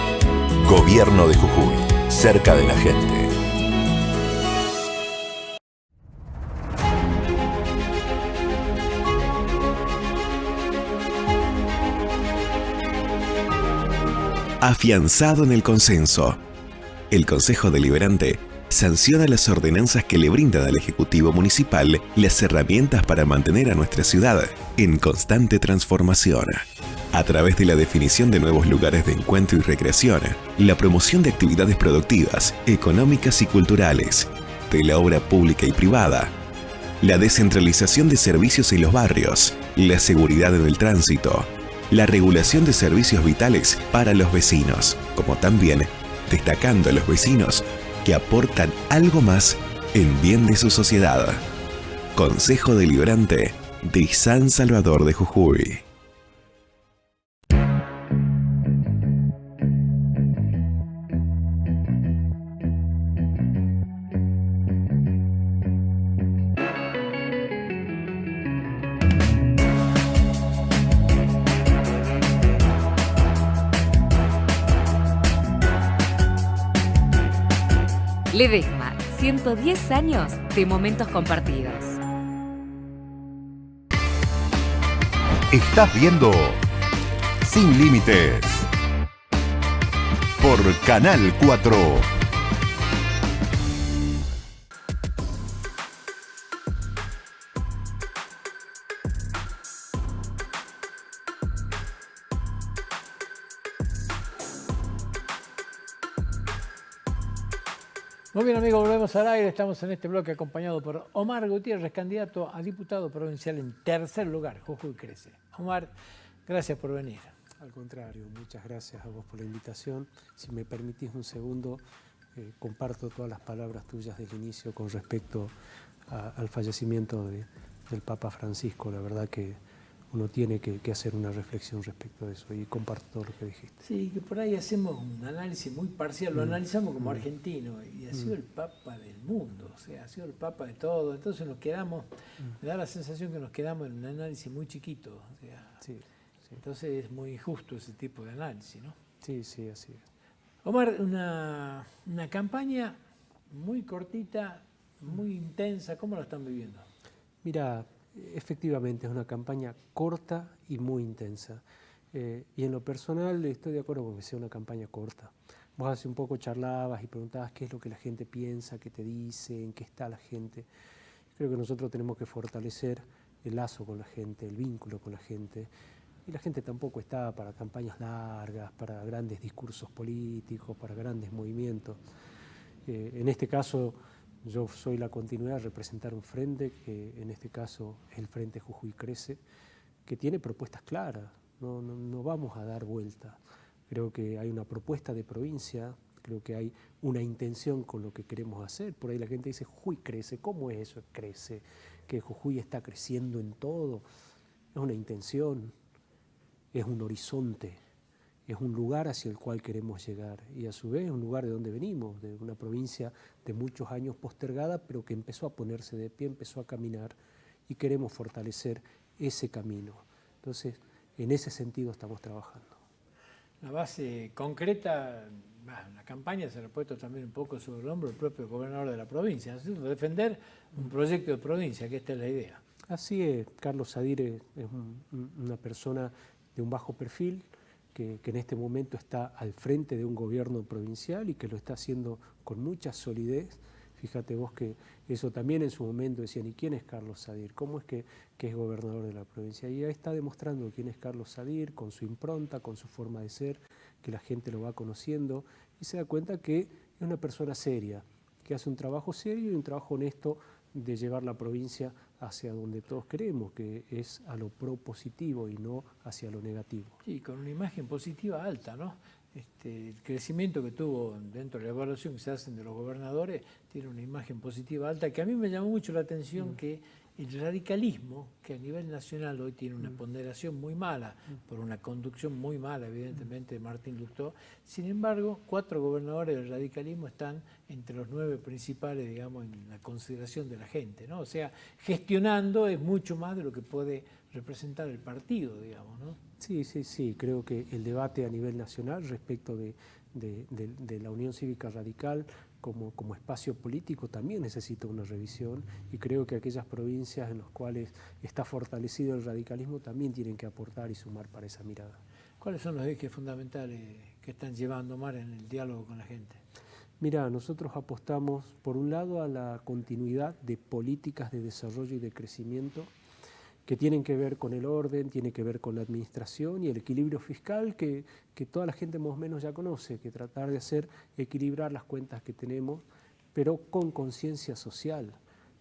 S10: Gobierno de Jujuy, cerca de la gente.
S7: Afianzado en el consenso. El Consejo Deliberante sanciona las ordenanzas que le brindan al Ejecutivo Municipal las herramientas para mantener a nuestra ciudad en constante transformación. A través de la definición de nuevos lugares de encuentro y recreación, la promoción de actividades productivas, económicas y culturales, de la obra pública y privada, la descentralización de servicios en los barrios, la seguridad en el tránsito, la regulación de servicios vitales para los vecinos, como también destacando a los vecinos que aportan algo más en bien de su sociedad. Consejo Deliberante de San Salvador de Jujuy.
S13: Ledesma, 110 años de momentos compartidos.
S10: Estás viendo Sin Límites por Canal 4.
S1: Muy bien, amigos, volvemos al aire. Estamos en este bloque acompañado por Omar Gutiérrez, candidato a diputado provincial en tercer lugar. Jujuy crece. Omar, gracias por venir.
S5: Al contrario, muchas gracias a vos por la invitación. Si me permitís un segundo, comparto todas las palabras tuyas del inicio con respecto al fallecimiento del Papa Francisco. La verdad que uno tiene que hacer una reflexión respecto de eso y comparto todo lo que dijiste.
S1: Sí, que por ahí hacemos un análisis muy parcial, lo analizamos como argentino y ha sido el Papa del mundo, o sea, ha sido el Papa de todo, entonces nos quedamos, me da la sensación que nos quedamos en un análisis muy chiquito, o sea, sí. Entonces es muy injusto ese tipo de análisis, ¿no?
S5: Sí, sí, así es.
S1: Omar, una campaña muy cortita, muy intensa, ¿cómo la están viviendo?
S5: Mira, efectivamente es una campaña corta y muy intensa. Y en lo personal estoy de acuerdo con que sea una campaña corta. Vos hace un poco charlabas y preguntabas qué es lo que la gente piensa, qué te dice, en qué está la gente. Creo que nosotros tenemos que fortalecer el lazo con la gente, el vínculo con la gente. Y la gente tampoco está para campañas largas, para grandes discursos políticos, para grandes movimientos. En este caso, yo soy la continuidad de representar un frente, que en este caso es el Frente Jujuy Crece, que tiene propuestas claras, no vamos a dar vuelta. Creo que hay una propuesta de provincia, creo que hay una intención con lo que queremos hacer. Por ahí la gente dice, Jujuy crece, ¿cómo es eso? Crece, que Jujuy está creciendo en todo. Es una intención, es un horizonte, es un lugar hacia el cual queremos llegar y a su vez es un lugar de donde venimos, de una provincia de muchos años postergada, pero que empezó a ponerse de pie, empezó a caminar y queremos fortalecer ese camino. Entonces, en ese sentido estamos trabajando.
S1: La base concreta, la campaña se le ha puesto también un poco sobre el hombro el propio gobernador de la provincia, ¿no? Defender un proyecto de provincia, que esta es la idea.
S5: Así es, Carlos Sadir es una persona de un bajo perfil, que en este momento está al frente de un gobierno provincial y que lo está haciendo con mucha solidez. Fíjate vos que eso también en su momento decían, ¿y quién es Carlos Sadir? ¿Cómo es que es gobernador de la provincia? Y ahí está demostrando quién es Carlos Sadir, con su impronta, con su forma de ser, que la gente lo va conociendo y se da cuenta que es una persona seria, que hace un trabajo serio y un trabajo honesto de llevar la provincia hacia donde todos queremos, que es a lo propositivo y no hacia lo negativo.
S1: Sí, con una imagen positiva alta, ¿no? El crecimiento que tuvo dentro de la evaluación que se hacen de los gobernadores tiene una imagen positiva alta, que a mí me llamó mucho la atención que el radicalismo, que a nivel nacional hoy tiene una ponderación muy mala, por una conducción muy mala, evidentemente, de Martín Lustó. Sin embargo, 4 gobernadores del radicalismo están entre los 9 principales, digamos, en la consideración de la gente, ¿no? O sea, gestionando es mucho más de lo que puede representar el partido, digamos, ¿no?
S5: Sí, creo que el debate a nivel nacional respecto de la Unión Cívica Radical como espacio político también necesita una revisión y creo que aquellas provincias en las cuales está fortalecido el radicalismo también tienen que aportar y sumar para esa mirada.
S1: ¿Cuáles son los ejes fundamentales que están llevando, Omar, en el diálogo con la gente?
S5: Mira, nosotros apostamos por un lado a la continuidad de políticas de desarrollo y de crecimiento que tienen que ver con el orden, tiene que ver con la administración y el equilibrio fiscal que toda la gente más o menos ya conoce, que tratar de hacer equilibrar las cuentas que tenemos, pero con conciencia social,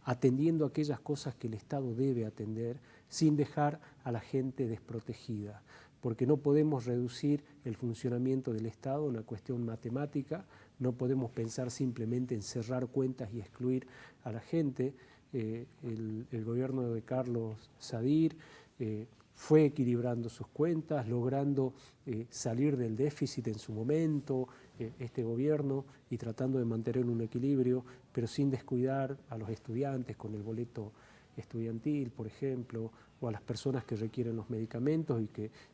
S5: atendiendo aquellas cosas que el Estado debe atender sin dejar a la gente desprotegida, porque no podemos reducir el funcionamiento del Estado a una cuestión matemática,
S14: no podemos pensar simplemente en cerrar cuentas y excluir a la gente. El gobierno de Carlos Sadir fue equilibrando sus cuentas, logrando salir del déficit en su momento, este gobierno, y tratando de mantener un equilibrio, pero sin descuidar a los estudiantes con el boleto estudiantil, por ejemplo, o a las personas que requieren los medicamentos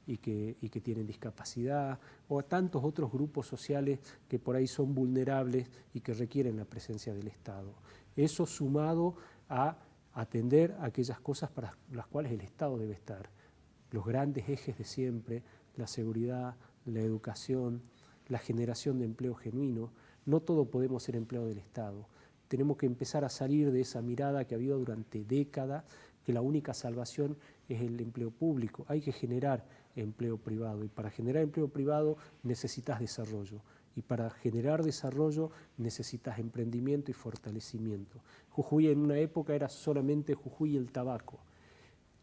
S14: y que tienen discapacidad, o a tantos otros grupos sociales que por ahí son vulnerables y que requieren la presencia del Estado. Eso sumado a atender aquellas cosas para las cuales el Estado debe estar. Los grandes ejes de siempre, la seguridad, la educación, la generación de empleo genuino. No todo podemos ser empleados del Estado. Tenemos que empezar a salir de esa mirada que ha habido durante décadas, que la única salvación es el empleo público. Hay que generar empleo privado, y para generar empleo privado necesitas desarrollo. Y para generar desarrollo necesitas emprendimiento y fortalecimiento. Jujuy en una época era solamente Jujuy y el tabaco.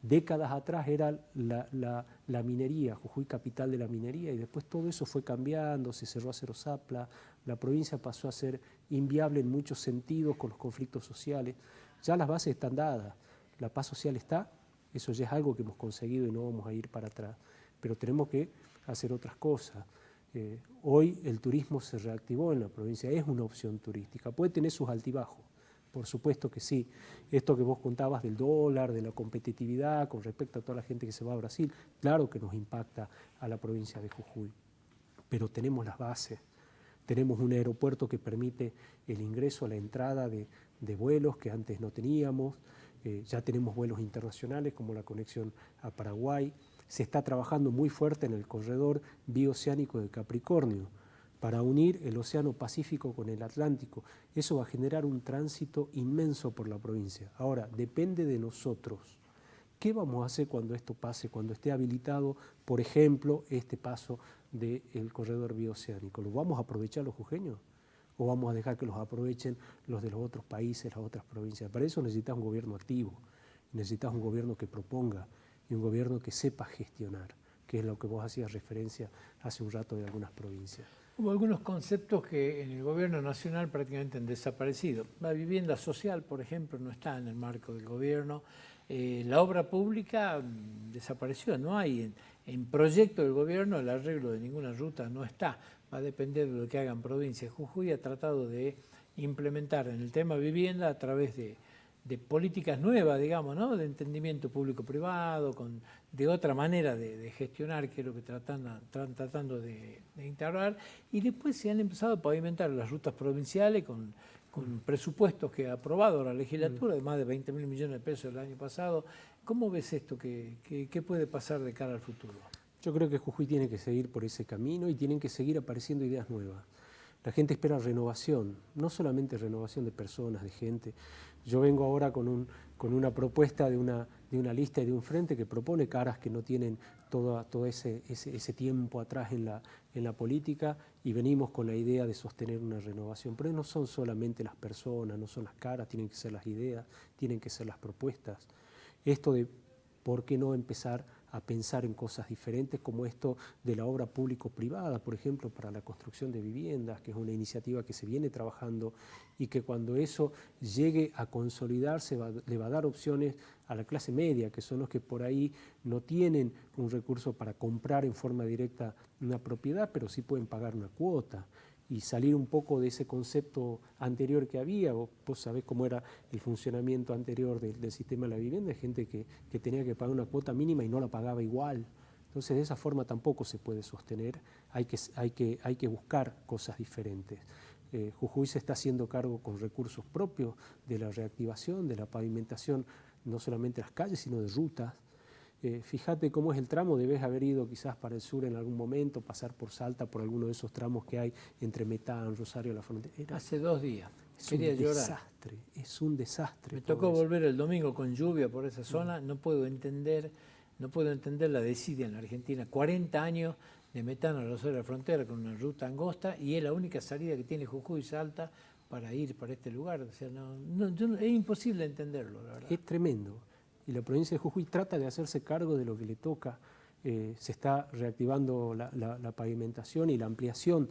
S14: Décadas atrás era la minería, Jujuy capital de la minería, y después todo eso fue cambiando, se cerró Acero Zapla, la provincia pasó a ser inviable en muchos sentidos con los conflictos sociales. Ya las bases están dadas, la paz social está, eso ya es algo que hemos conseguido y no vamos a ir para atrás, pero tenemos que hacer otras cosas. Hoy el turismo se reactivó en la provincia, es una opción turística, puede tener sus altibajos. Por supuesto que sí. Esto que vos contabas del dólar, de la competitividad con respecto a toda la gente que se va a Brasil, claro que nos impacta a la provincia de Jujuy. Pero tenemos las bases. Tenemos un aeropuerto que permite el ingreso, la entrada de vuelos que antes no teníamos. Ya tenemos vuelos internacionales como la conexión a Paraguay. Se está trabajando muy fuerte en el corredor bioceánico de Capricornio, para unir el Océano Pacífico con el Atlántico. Eso va a generar un tránsito inmenso por la provincia. Ahora, depende de nosotros. ¿Qué vamos a hacer cuando esto pase, cuando esté habilitado, por ejemplo, este paso del corredor bioceánico? ¿Lo vamos a aprovechar los jujeños? ¿O vamos a dejar que los aprovechen los de los otros países, las otras provincias? Para eso necesitas un gobierno activo, necesitas un gobierno que proponga y un gobierno que sepa gestionar, que es lo que vos hacías referencia hace un rato de algunas provincias.
S1: Hubo algunos conceptos que en el gobierno nacional prácticamente han desaparecido. La vivienda social, por ejemplo, no está en el marco del gobierno. La obra pública desapareció, no hay en proyecto del gobierno, el arreglo de ninguna ruta no está. Va a depender de lo que hagan provincias. Jujuy ha tratado de implementar en el tema vivienda a través de políticas nuevas, digamos, ¿no? De entendimiento público-privado, de otra manera de gestionar, que es lo que están tratando de integrar, y después se han empezado a pavimentar las rutas provinciales con presupuestos que ha aprobado la legislatura, de más de 20.000 millones de pesos el año pasado. ¿Cómo ves esto? ¿Qué puede pasar de cara al futuro?
S14: Yo creo que Jujuy tiene que seguir por ese camino y tienen que seguir apareciendo ideas nuevas. La gente espera renovación, no solamente renovación de personas, de gente. Yo vengo ahora con una propuesta de una lista y de un frente que propone caras que no tienen todo ese tiempo atrás en la política, y venimos con la idea de sostener una renovación. Pero no son solamente las personas, no son las caras, tienen que ser las ideas, tienen que ser las propuestas. Esto de por qué no empezar a pensar en cosas diferentes, como esto de la obra público-privada, por ejemplo, para la construcción de viviendas, que es una iniciativa que se viene trabajando y que cuando eso llegue a consolidarse le va a dar opciones a la clase media, que son los que por ahí no tienen un recurso para comprar en forma directa una propiedad, pero sí pueden pagar una cuota y salir un poco de ese concepto anterior que había. Vos sabés cómo era el funcionamiento anterior del sistema de la vivienda, gente que tenía que pagar una cuota mínima y no la pagaba igual. Entonces de esa forma tampoco se puede sostener, hay que buscar cosas diferentes. Jujuy se está haciendo cargo con recursos propios de la reactivación, de la pavimentación, no solamente de las calles, sino de rutas. Fíjate cómo es el tramo, debes haber ido quizás para el sur en algún momento, pasar por Salta, por alguno de esos tramos que hay entre Metán, Rosario, La Frontera.
S1: Hace 2 días.
S14: Quería llorar. Es un desastre.
S1: Me tocó volver el domingo con lluvia por esa zona, no puedo entender la desidia en la Argentina. 40 años de Metán a Rosario, La Frontera, con una ruta angosta, y es la única salida que tiene Jujuy y Salta para ir para este lugar. O sea, es imposible entenderlo, la verdad.
S14: Es tremendo. Y la provincia de Jujuy trata de hacerse cargo de lo que le toca. Se está reactivando la pavimentación y la ampliación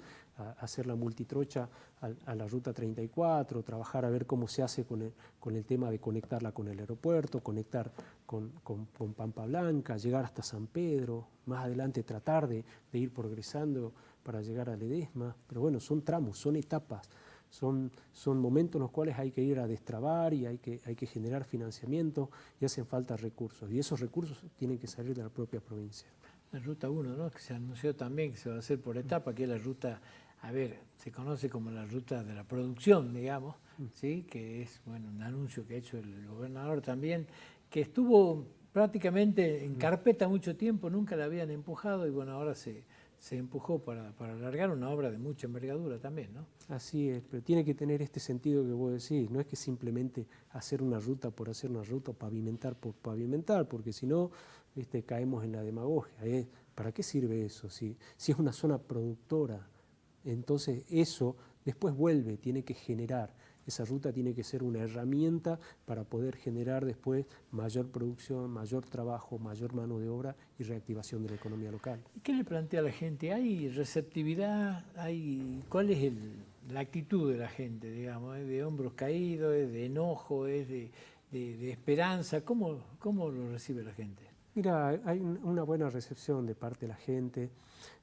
S14: hacer la multitrocha a la Ruta 34, trabajar a ver cómo se hace con el tema de conectarla con el aeropuerto, conectar con Pampa Blanca, llegar hasta San Pedro, más adelante tratar de ir progresando para llegar a Ledesma. Pero bueno, son tramos, son etapas, son momentos en los cuales hay que ir a destrabar y hay que generar financiamiento y hacen falta recursos. Y esos recursos tienen que salir de la propia provincia.
S1: La Ruta 1, ¿no? Que se anunció también que se va a hacer por etapa, que es la ruta, a ver, se conoce como la ruta de la producción, digamos, ¿sí? Que es, bueno, un anuncio que ha hecho el gobernador también, que estuvo prácticamente en carpeta mucho tiempo, nunca la habían empujado y bueno, ahora se empujó para alargar una obra de mucha envergadura también, ¿no?
S14: Así es, pero tiene que tener este sentido que vos decís, no es que simplemente hacer una ruta por hacer una ruta o pavimentar por pavimentar, porque si no, caemos en la demagogia. ¿Para qué sirve eso? Si es una zona productora, entonces eso después vuelve, tiene que generar. Esa ruta tiene que ser una herramienta para poder generar después mayor producción, mayor trabajo, mayor mano de obra y reactivación de la economía local.
S1: ¿Y qué le plantea a la gente? ¿Hay receptividad? ¿Cuál es la actitud de la gente, digamos? ¿Es de hombros caídos? ¿Es de enojo? ¿Es de esperanza? ¿Cómo lo recibe la gente?
S14: Mira, hay una buena recepción de parte de la gente.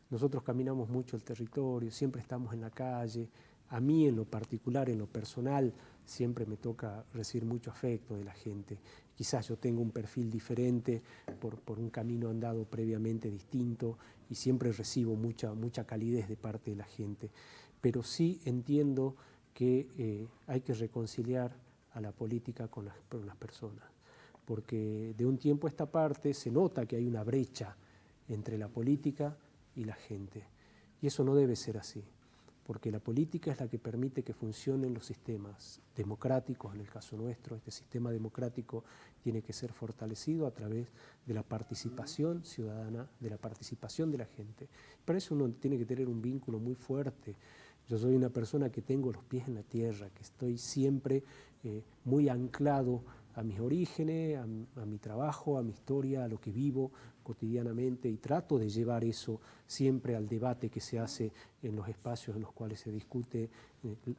S14: Nosotros caminamos mucho el territorio, siempre estamos en la calle. A mí en lo particular, en lo personal, siempre me toca recibir mucho afecto de la gente. Quizás yo tengo un perfil diferente por un camino andado previamente distinto y siempre recibo mucha calidez de parte de la gente. Pero sí entiendo que hay que reconciliar a la política con las personas, porque de un tiempo a esta parte se nota que hay una brecha entre la política y la gente. Y eso no debe ser así, porque la política es la que permite que funcionen los sistemas democráticos. En el caso nuestro, este sistema democrático tiene que ser fortalecido a través de la participación ciudadana, de la participación de la gente. Para eso uno tiene que tener un vínculo muy fuerte. Yo soy una persona que tengo los pies en la tierra, que estoy siempre muy anclado a mis orígenes, a mi trabajo, a mi historia, a lo que vivo cotidianamente, y trato de llevar eso siempre al debate que se hace en los espacios en los cuales se discute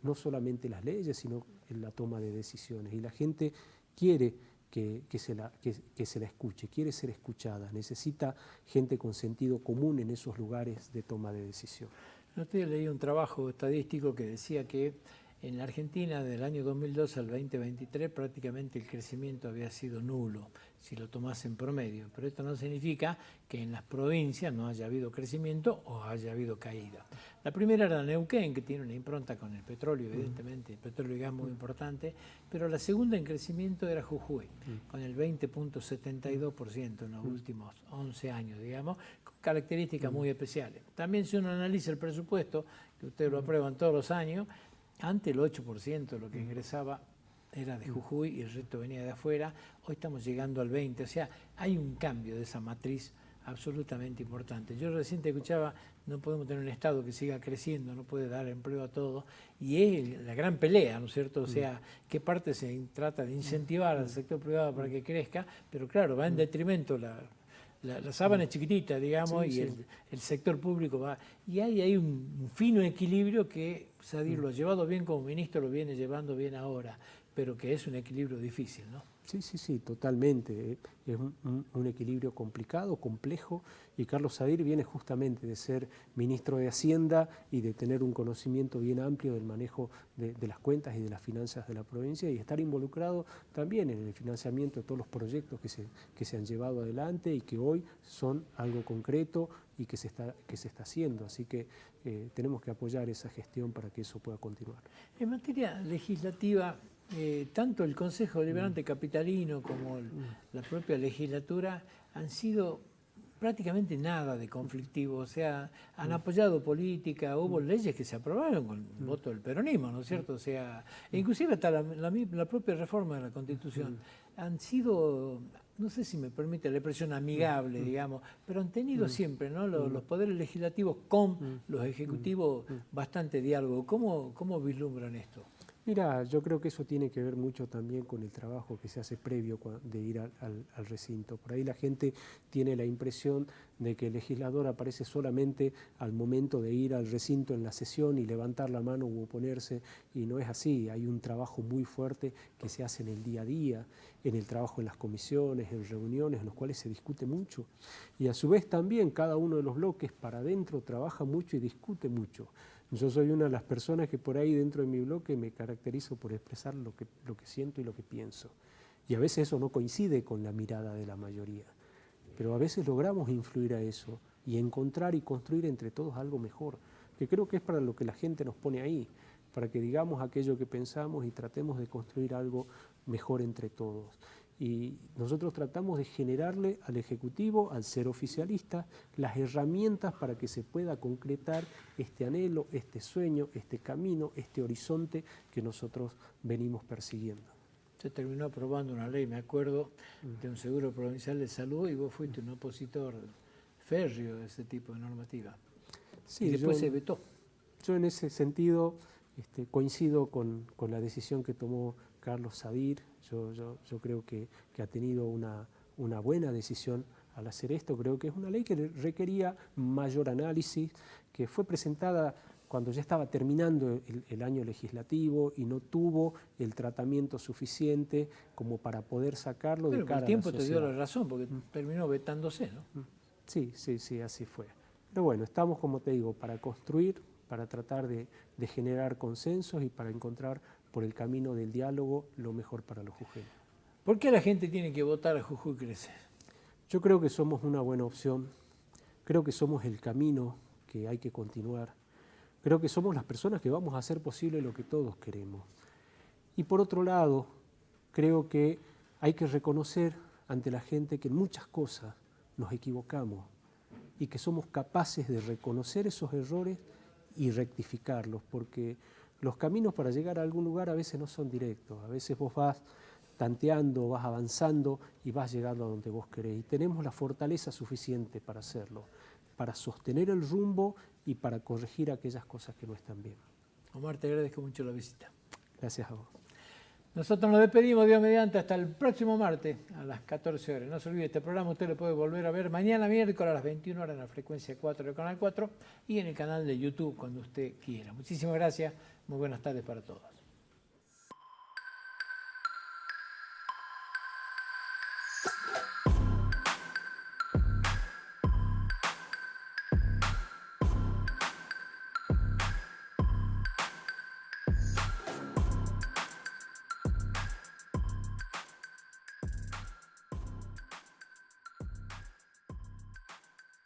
S14: no solamente las leyes, sino en la toma de decisiones. Y la gente quiere que se la escuche, quiere ser escuchada, necesita gente con sentido común en esos lugares de toma de decisión.
S1: El otro día leí un trabajo estadístico que decía que en la Argentina del año 2002 al 2023 prácticamente el crecimiento había sido nulo, si lo tomás en promedio. Pero esto no significa que en las provincias no haya habido crecimiento o haya habido caída. La primera era Neuquén, que tiene una impronta con el petróleo, evidentemente, el petróleo y gas muy importante, pero la segunda en crecimiento era Jujuy, con el 20.72% en los últimos 11 años, digamos, con características muy especiales. También si uno analiza el presupuesto, que ustedes lo aprueban todos los años, antes el 8% de lo que ingresaba era de Jujuy y el resto venía de afuera. Hoy estamos llegando al 20%. O sea, hay un cambio de esa matriz absolutamente importante. Yo recién te escuchaba, no podemos tener un Estado que siga creciendo, no puede dar empleo a todos. Y es la gran pelea, ¿no es cierto? O sea, qué parte se trata de incentivar al sector privado para que crezca, pero claro, va en detrimento la sábana es chiquitita, digamos, y el sector público va. Y hay un fino equilibrio que Sadir lo ha llevado bien como ministro, lo viene llevando bien ahora, pero que es un equilibrio difícil, ¿no?
S14: Sí, totalmente. Es un equilibrio complicado, complejo, y Carlos Sadir viene justamente de ser ministro de Hacienda y de tener un conocimiento bien amplio del manejo de las cuentas y de las finanzas de la provincia, y estar involucrado también en el financiamiento de todos los proyectos que se han llevado adelante y que hoy son algo concreto y que se está haciendo. Así que tenemos que apoyar esa gestión para que eso pueda continuar.
S1: En materia legislativa, tanto el Consejo Deliberante Capitalino como la propia legislatura han sido prácticamente nada de conflictivo, o sea, han apoyado política, hubo leyes que se aprobaron con el voto del peronismo, ¿no es cierto? O sea, inclusive hasta la propia reforma de la Constitución han sido, no sé si me permite la expresión amigable, digamos, pero han tenido siempre, ¿no? Los poderes legislativos con los ejecutivos bastante diálogo. ¿Cómo vislumbran esto?
S14: Mira, yo creo que eso tiene que ver mucho también con el trabajo que se hace previo de ir al recinto. Por ahí la gente tiene la impresión de que el legislador aparece solamente al momento de ir al recinto en la sesión y levantar la mano u oponerse, y no es así. Hay un trabajo muy fuerte que se hace en el día a día, en el trabajo en las comisiones, en reuniones en los cuales se discute mucho. Y a su vez también cada uno de los bloques para adentro trabaja mucho y discute mucho. Yo soy una de las personas que por ahí dentro de mi bloque me caracterizo por expresar lo que siento y lo que pienso. Y a veces eso no coincide con la mirada de la mayoría. Pero a veces logramos influir a eso y encontrar y construir entre todos algo mejor, que creo que es para lo que la gente nos pone ahí, para que digamos aquello que pensamos y tratemos de construir algo mejor entre todos. Y nosotros tratamos de generarle al Ejecutivo, al ser oficialista, las herramientas para que se pueda concretar este anhelo, este sueño, este camino, este horizonte que nosotros venimos persiguiendo.
S1: Se terminó aprobando una ley, me acuerdo, de un seguro provincial de salud, y vos fuiste un opositor férreo de ese tipo de normativa.
S14: Sí,
S1: y después se vetó.
S14: Yo en ese sentido coincido con la decisión que tomó Carlos Sadir. Yo creo que ha tenido una buena decisión al hacer esto. Creo que es una ley que requería mayor análisis, que fue presentada cuando ya estaba terminando el año legislativo y no tuvo el tratamiento suficiente como para poder sacarlo de cara a la sociedad.
S1: El tiempo te dio la razón, porque terminó vetándose, ¿no?
S14: Sí, así fue. Pero bueno, estamos, como te digo, para construir, para tratar de generar consensos y para encontrar por el camino del diálogo lo mejor para los jujeños.
S1: ¿Por qué la gente tiene que votar a Jujuy Crece?
S14: Yo creo que somos una buena opción, creo que somos el camino que hay que continuar, creo que somos las personas que vamos a hacer posible lo que todos queremos. Y por otro lado, creo que hay que reconocer ante la gente que en muchas cosas nos equivocamos y que somos capaces de reconocer esos errores y rectificarlos, porque los caminos para llegar a algún lugar a veces no son directos, a veces vos vas tanteando, vas avanzando y vas llegando a donde vos querés. Y tenemos la fortaleza suficiente para hacerlo, para sostener el rumbo y para corregir aquellas cosas que no están bien.
S1: Omar, te agradezco mucho la visita.
S14: Gracias a vos.
S1: Nosotros nos despedimos, Dios mediante, hasta el próximo martes a las 14 horas. No se olvide, este programa usted lo puede volver a ver mañana miércoles a las 21 horas en la frecuencia 4 del Canal 4 y en el canal de YouTube cuando usted quiera. Muchísimas gracias, muy buenas tardes para todos.